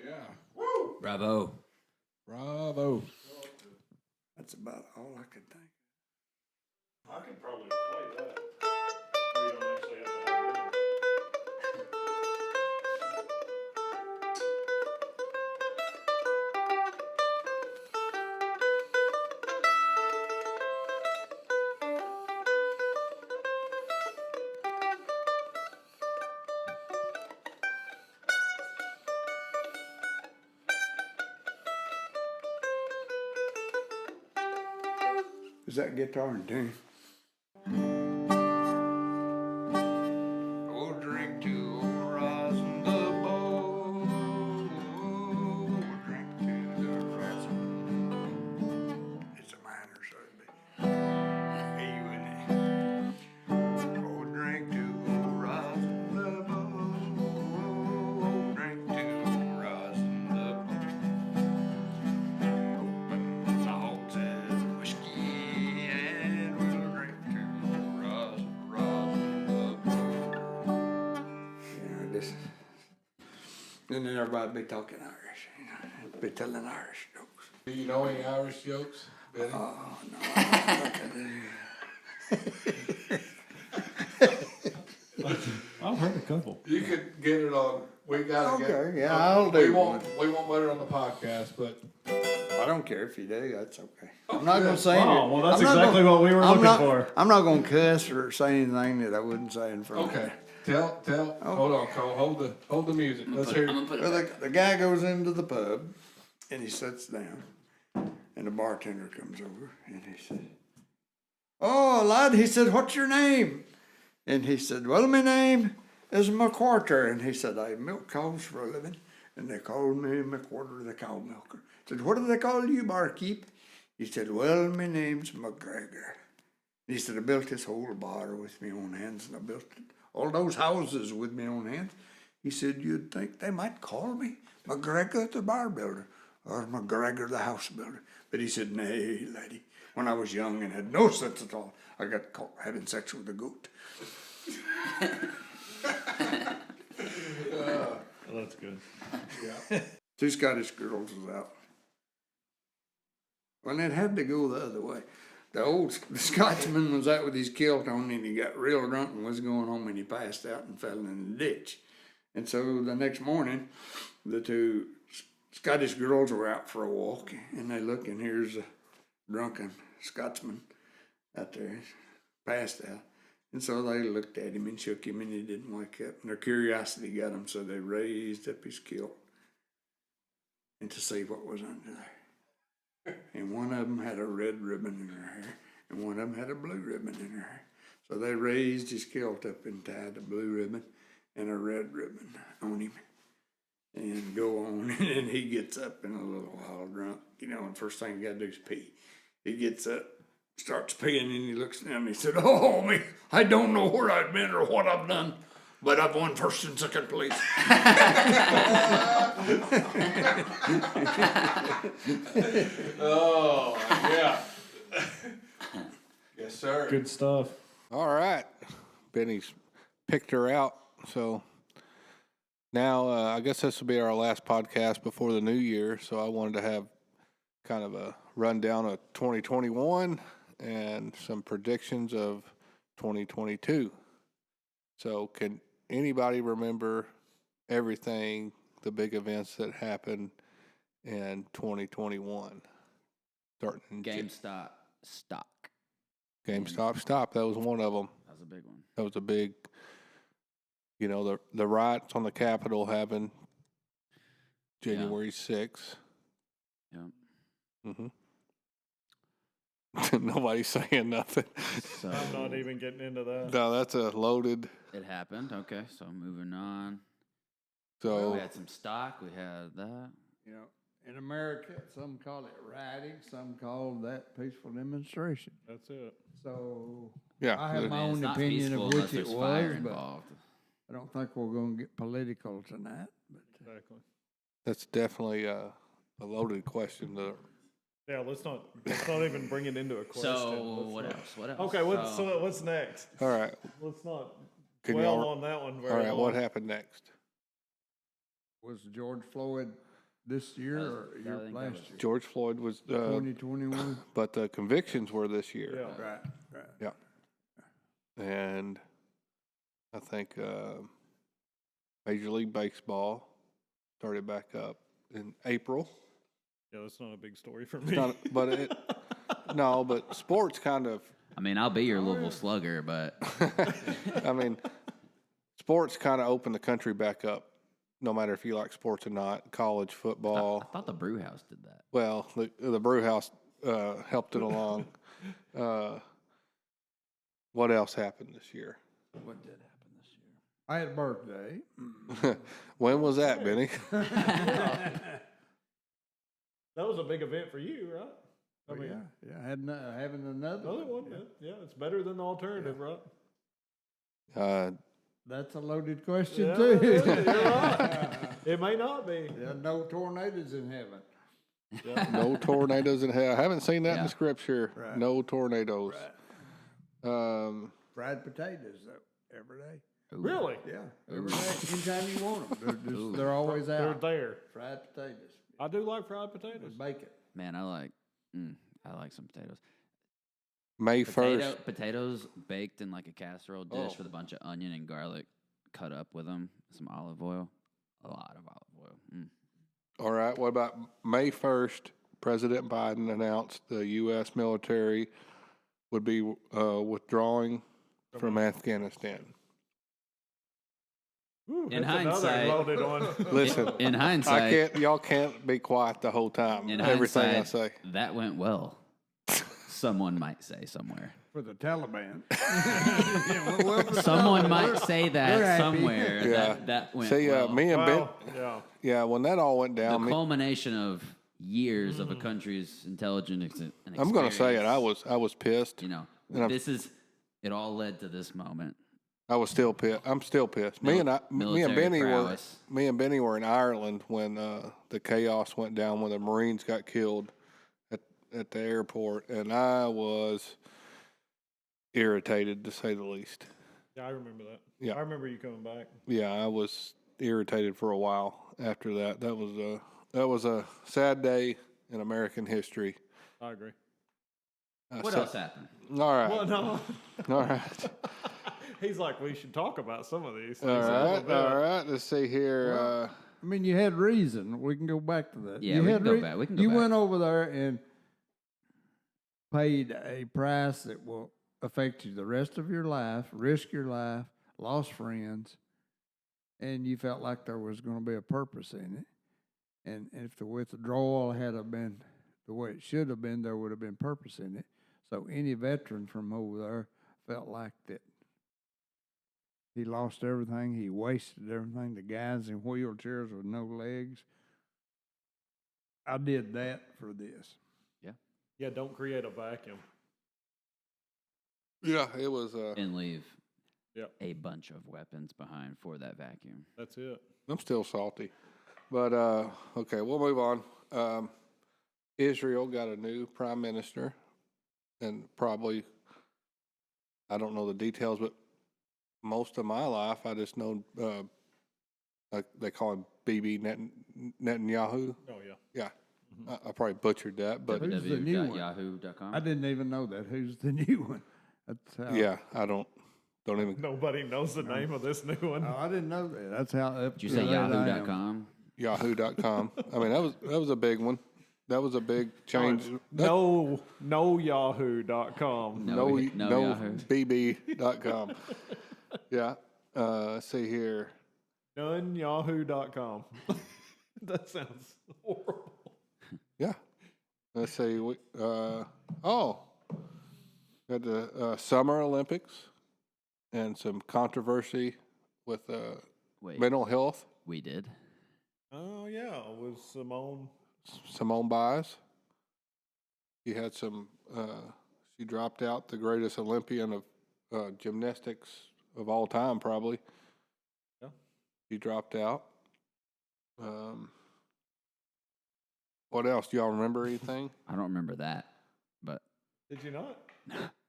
Yeah. Bravo. Bravo. That's about all I could think. I could probably play that. Or you don't actually have to have rhythm. Is that guitar in tune? We'll drink to old Rosin the Bow. We'll drink to the Rosin. It's a minor, so it'd be E with it. We'll drink to old Rosin the Bow. We'll drink to Rosin the Bow. Open the hogsheads of whiskey and we'll drink to Rosin the Bow. You know, this. And then everybody be talking Irish, you know, be telling Irish jokes. Do you know any Irish jokes, Benny? Oh, no. I've heard a couple. You could get it on. We gotta get. Okay, yeah, I'll We do won't. We won't put it on the podcast, but I don't care if you do, that's okay. I'm not gonna say Oh, it. well, that's I'm not exactly gonna- what we were I'm looking not- for. I'm not gonna cuss or say anything that I wouldn't say in front of okay. you. Tell. Hold on, Cole. Hold the music. Let's hear. I'm gonna put it Well, back. the guy goes into the pub and he sits down and the bartender comes over and he said, "Oh, lad," he said, "what's your name?" And he said, "Well, my name is McQuarter." And he said, "I milk cows for a living and they call me McQuarter the cow milker." I said, "What do they call you, barkeep?" He said, "Well, my name's McGregor." He said, "I built this whole bar with my own hands and I built all those houses with my own hands." He said, "You'd think they might call me McGregor the bar builder or McGregor the house builder." But he said, "Nay, laddie, when I was young and had no sense at all, I got caught having sex with a goat." Oh, that's good. Two Scottish girls was out. Well, it had to go the other way. The Scotsman was out with his kilt on and he got real drunk and was going home and he passed out and fell in the ditch. And so the next morning, the two Scottish girls were out for a walk and they look and here's a drunken Scotsman out there, passed out. And so they looked at him and shook him and he didn't wake up. And their curiosity got him, so they raised up his kilt and to see what was under there. And one of them had a red ribbon in her hair, and one of them had a blue ribbon in her hair. So they raised his kilt up and tied a blue ribbon and a red ribbon on him. and go on. And then he gets up in a little while drunk, and first thing he got to do is pee. He gets up, starts peeing, and he looks down and he said, "Oh, me, I don't know where I've been or what I've done, but I've won first and second place." Oh, yeah. Yes, sir. Good stuff. All right. Benny's picked her out. So now I guess this will be our last podcast before the new year. So I wanted to have kind of a rundown of 2021 and some predictions of 2022. So can anybody remember everything, the big events that happened in 2021? Starting in GameStop stock. GameStop stop. That was one of them. That was a big one. That was a big, the riots on the Capitol happened January 6th. Yeah. Mm-hmm. Nobody's saying nothing. So I'm not even getting into that. No, that's a loaded. it happened. Okay, so moving on. So We had some stock. We had that. In America, some call it rioting, some call that peaceful demonstration. That's it. So yeah, I have my I mean, it's own not opinion peaceful of unless which it there's fire was, but involved. I don't think we're going to get political tonight. But Exactly. that's definitely a loaded question. Yeah, let's not even bring it into a question. So Let's what not- else? What else? Okay, what's next? All right. Let's not Can dwell y'all- on that one All very right. long. What happened next? was George Floyd this year That was- or I year think that last was- year? George Floyd was, 2021. but the convictions were this year. Yeah. Right. Yeah. And I think Major League Baseball started back up in April. Yeah, that's not a big story for It's me. not, but sports kind of, I mean, I'll be your Louisville Slugger, but I mean, sports kind of opened the country back up, no matter if you like sports or not. College I football. thought the Brew House did that. Well, the brew house helped it along. What else happened this year? What did happen this year? I had a birthday. When was that, Benny? That was a big event for you, right? I mean, Yeah, I had having another another one. Yeah. Yeah, it's better than the alternative, right? That's a loaded question Yeah, too. it is. You're right. It may not be. There are no tornadoes in heaven. No tornadoes in hell. I haven't seen that in Yeah. the scripture. Right. No tornadoes. Fried potatoes though, every day. Ooh. Really? Yeah, every day. Anytime you want them, they're always They're out. there. Fried potatoes I do like fried potatoes. with bacon. Man, I like some potatoes. May 1st. Potatoes baked in like a casserole dish Oh. with a bunch of onion and garlic cut up with them, some olive oil, a lot of olive oil. All right. What about May 1st? President Biden announced the U.S. military would be withdrawing from Afghanistan. Ooh, In that's another hindsight- loaded one. Listen, In hindsight, y'all can't be quiet the whole time. in Everything I hindsight, say. that went well. Someone might say somewhere. For the Taliban. Someone might say They're that happy. somewhere. Yeah. That went See, well. me and Well, yeah. yeah, when that all went The down, culmination of years of a country's intelligence and I'm going to say it. experience, I was pissed. You know, And I'm- it all led to this moment. I was still pissed. I'm still pissed. Me and Military prowess. Benny were in Ireland when the chaos went down when the Marines got killed at the airport, and I was irritated to say the least. Yeah, I remember that. Yeah. I remember you coming back. Yeah, I was irritated for a while after that. That was a sad day in American history. I agree. What else happened? All right. Well, no. All right. He's like, we should talk about some of these things. All a little right. bit. All right. Let's see here. I mean, you had reason. We can go back to that. Yeah, you we had can go back. We can go you back. went over there and paid a price that will affect you the rest of your life, risk your life, lost friends, and you felt like there was going to be a purpose in it. And if the withdrawal had have been the way it should have been, there would have been purpose in it. So any veteran from over there felt like that He lost everything. He wasted everything. The guys in wheelchairs with no legs. I did that for this. Yeah, don't create a vacuum. Yeah, it was. And leave Yep. a bunch of weapons behind for that vacuum. That's it. I'm still salty, but okay, we'll move on. Israel got a new prime minister, and probably I don't know the details, but most of my life I just know like they call him Bibi Netanyahu. Oh, yeah. Yeah, I probably butchered that, but Who's the new one? www.yahoo.com. I didn't even know that. Who's the new one? That's how. yeah, I don't even. Nobody knows the name of this new one. Oh, I didn't know that. That's how. Up Did you to say date I am. yahoo.com? Yahoo.com. I mean, that was a big one. That was a big change. No Yahoo.com. No, no Yahoo. BB.com. Yeah. Let's see here. Noneyahoo.com. That sounds horrible. Yeah. Let's see. We had the Summer Olympics and some controversy with Wait, mental health. we did? Oh, yeah. With Simone Biles. She had some. She dropped out, the greatest Olympian of gymnastics of all time, probably. Yeah. She dropped out. What else? Do y'all remember anything? I don't remember that, but Did you not?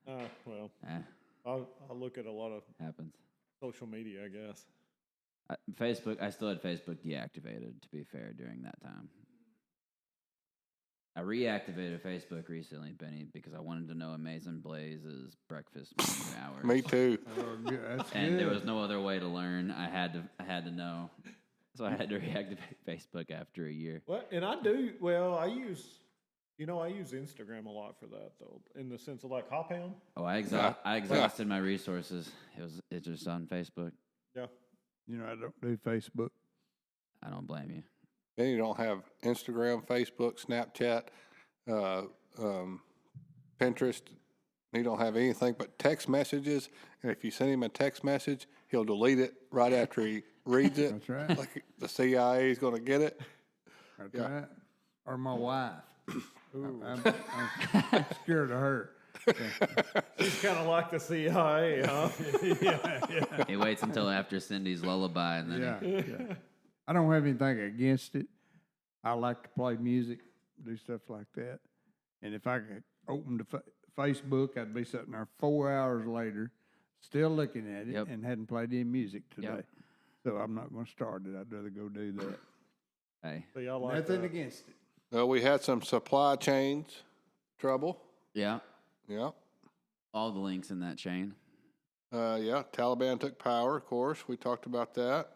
Well, eh, I'll look at a lot of happens. social media, I guess. Facebook, I still had Facebook deactivated, to be fair, during that time. I reactivated Facebook recently, Benny, because I wanted to know Amazing Blaze's breakfast menu hours. Me too. Oh, good. That's And good. there was no other way to learn. I had to know. So I had to reactivate Facebook after a year. Well, and I do. Well, I use Instagram a lot for that, though, in the sense of like Hop Hound. Oh, I exhausted my resources. It's just on Facebook. Yeah. You know, I don't do Facebook. I don't blame you. Then you don't have Instagram, Facebook, Snapchat, Pinterest. You don't have anything but text messages. And if you send him a text message, he'll delete it right after he reads it. That's right. Like the CIA is going to get it. That's Yeah. right. Or my wife. I'm scared of her. She's kind of like the CIA, huh? Yeah. He waits until after Cindy's lullaby, and then Yeah. I don't have anything against it. I like to play music, do stuff like that. And if I could open the Facebook, I'd be sitting there 4 hours later, still looking at it, Yep. and hadn't played any music today. Yep. So I'm not going to start it. I'd rather go do that. hey, So y'all like Nothing that. against it. We had some supply chains trouble. yeah, Yeah. all the links in that chain. Yeah. Taliban took power, of course. We talked about that.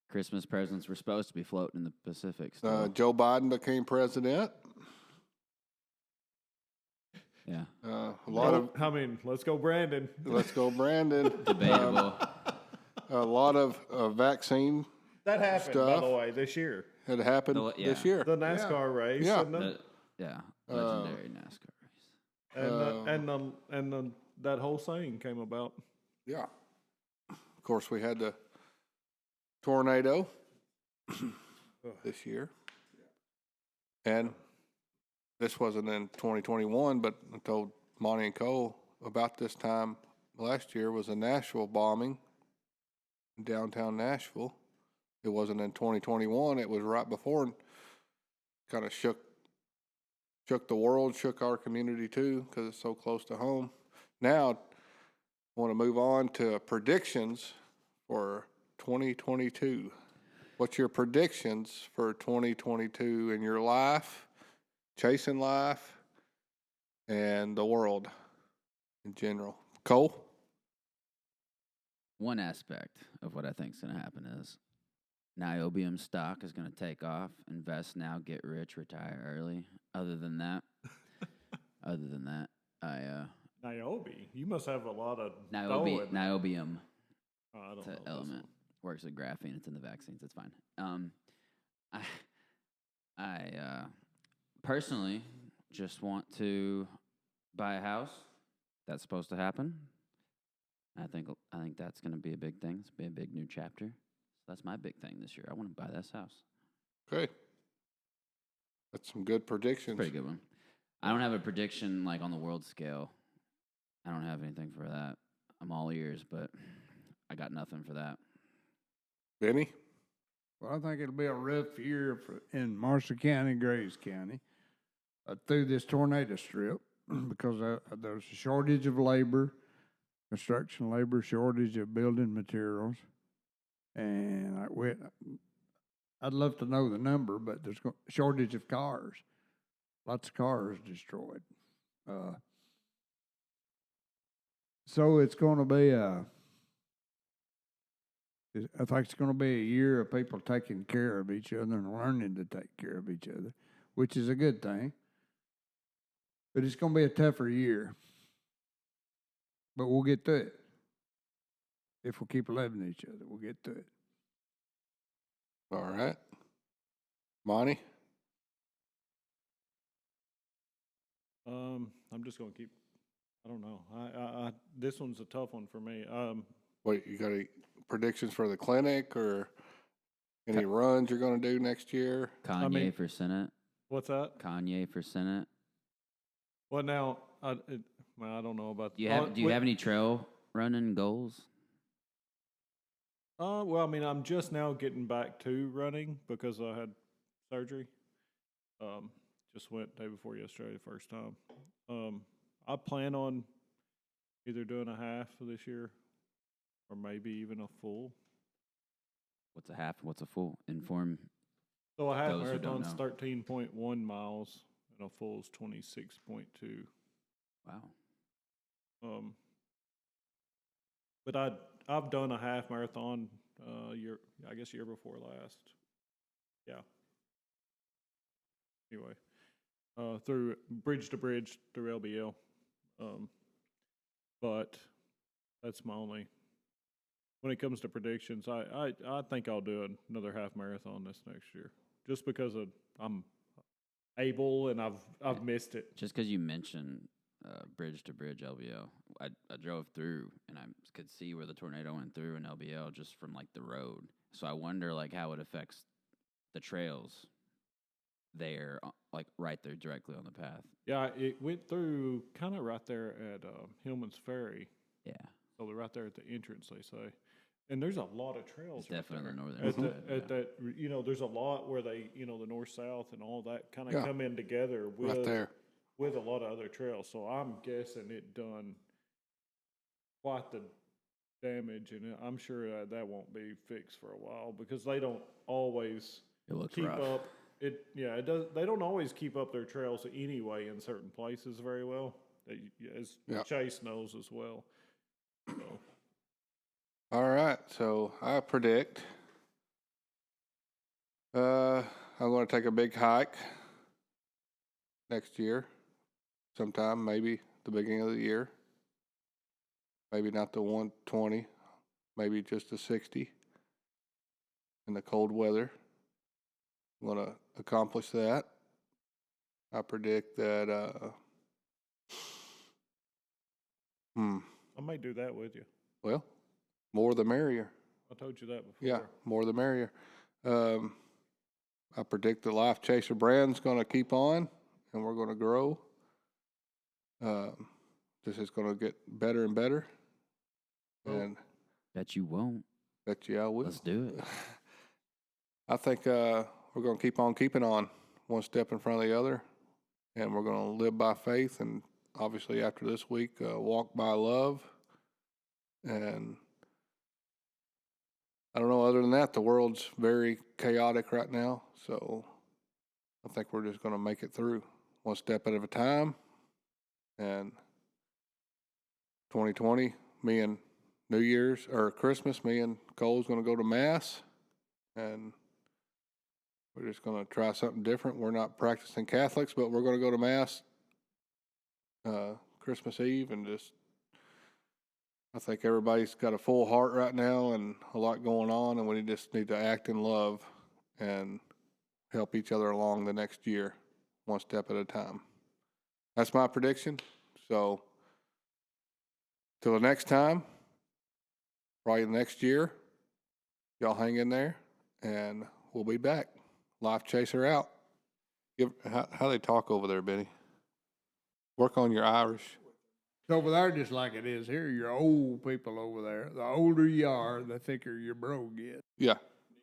Christmas presents were supposed to be floating in the Pacific. Still. Joe Biden became president. Yeah, A lot of I mean, let's go, Brandon. let's go, Brandon. debatable. A lot of vaccine That happened, by stuff. the way, this year. had happened Yeah. this year. The NASCAR race. Yeah. And Legendary NASCAR race. that whole thing came about. Yeah. Of course, we had the tornado this year. And this wasn't in 2021, but I told Monty and Cole about this time last year was a Nashville bombing in downtown Nashville. It wasn't in 2021. It was right before, and kind of shook the world, shook our community too, because it's so close to home. Now, I want to move on to predictions for 2022. What's your predictions for 2022 in your life, chasing life, and the world in general? Cole? One aspect of what I think is going to happen is niobium stock is going to take off. Invest now, get rich, retire early. Other than that, I Niobe, you must have a lot of dough in there. niobium. Oh, I don't It's know an this element. one. Works with graphene. It's in the vaccines. It's fine. I personally just want to buy a house. That's supposed to happen. I think that's going to be a big thing. It's going to be a big new chapter. So that's my big thing this year. I want to buy this house. Okay. That's some good predictions. Pretty good one. I don't have a prediction like on the world scale. I don't have anything for that. I'm all ears, but I got nothing for that. Benny? Well, I think it'll be a rough year in Marshall County, Graves County, through this tornado strip because there's a shortage of labor, construction labor, shortage of building materials, and I'd love to know the number, but there's a shortage of cars. Lots of cars destroyed. So it's going to be I think it's going to be a year of people taking care of each other and learning to take care of each other, which is a good thing. But it's going to be a tougher year. But we'll get through it. If we keep loving each other, we'll get through it. All right. Monty? I'm just gonna keep. I don't know. I this one's a tough one for me. Wait, you got any predictions for the clinic or any runs you're going to do next year? Kanye for Senate. What's that? Kanye for Senate. Well, now I don't know about. Do you have any trail running goals? Well, I mean, I'm just now getting back to running because I had surgery. Just went day before yesterday, the first time. I plan on either doing a half this year or maybe even a full. What's a half? What's a full? Inform. So a half those who don't marathon's know. 13.1 miles and a full's 26.2. Wow. But I've done a half marathon year before last. Yeah. Anyway, through bridge to bridge through LBL. But that's my only. When it comes to predictions, I think I'll do another half marathon this next year, just because I'm able and I've missed it. Just because you mentioned bridge to bridge LBL, I drove through and I could see where the tornado went through in LBL just from like the road. So I wonder like how it affects the trails there, like right there directly on the path. Yeah, it went through kind of right there at Hillman's Ferry. Yeah, So they're right there at the entrance, they say. And there's a lot of trails it's right definitely there. the northern side. At that, there's a lot where they, the north-south and all that kind of Yeah. come in together Right there. with a lot of other trails. So I'm guessing it done quite the damage, and I'm sure that won't be fixed for a while because they don't always It looks keep rough. up. It does. They don't always keep up their trails anyway in certain places very well, as Yeah. Chase knows as well. So. All right, so I predict I'm going to take a big hike next year, sometime, maybe the beginning of the year. Maybe not the 120, maybe just the 60 in the cold weather. I'm going to accomplish that. I predict that, I may do that with you. well, more the merrier. I told you that before. Yeah, more the merrier. I predict the Life Chaser brand's going to keep on, and we're going to grow. This is going to get better and better. And Bet you won't. bet you I will. Let's do it. I think we're going to keep on keeping on, one step in front of the other, and we're going to live by faith. And obviously, after this week, walk by love. And I don't know, other than that, the world's very chaotic right now. So I think we're just going to make it through one step at a time. And 2020, me and New Year's or Christmas, me and Cole's going to go to Mass. And we're just going to try something different. We're not practicing Catholics, but we're going to go to Mass Christmas Eve and just, I think everybody's got a full heart right now and a lot going on, and we just need to act in love and help each other along the next year, one step at a time. That's my prediction. So, till the next time, probably next year. Y'all hang in there, and we'll be back. Life Chaser out. How they talk over there, Benny? Work on your Irish. It's over there just like it is here. You're old people over there. The older you are, the thicker your bro gets. Yeah,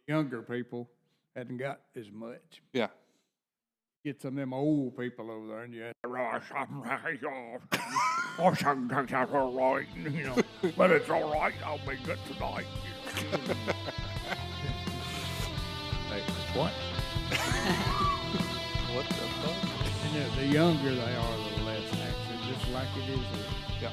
Younger people hadn't got as much. yeah. Get some of them old people over there, and you you know, but it's all right. I'll be good tonight. Hey, what? What the fuck? And the younger they are, the less accent, just like it is here. Yeah.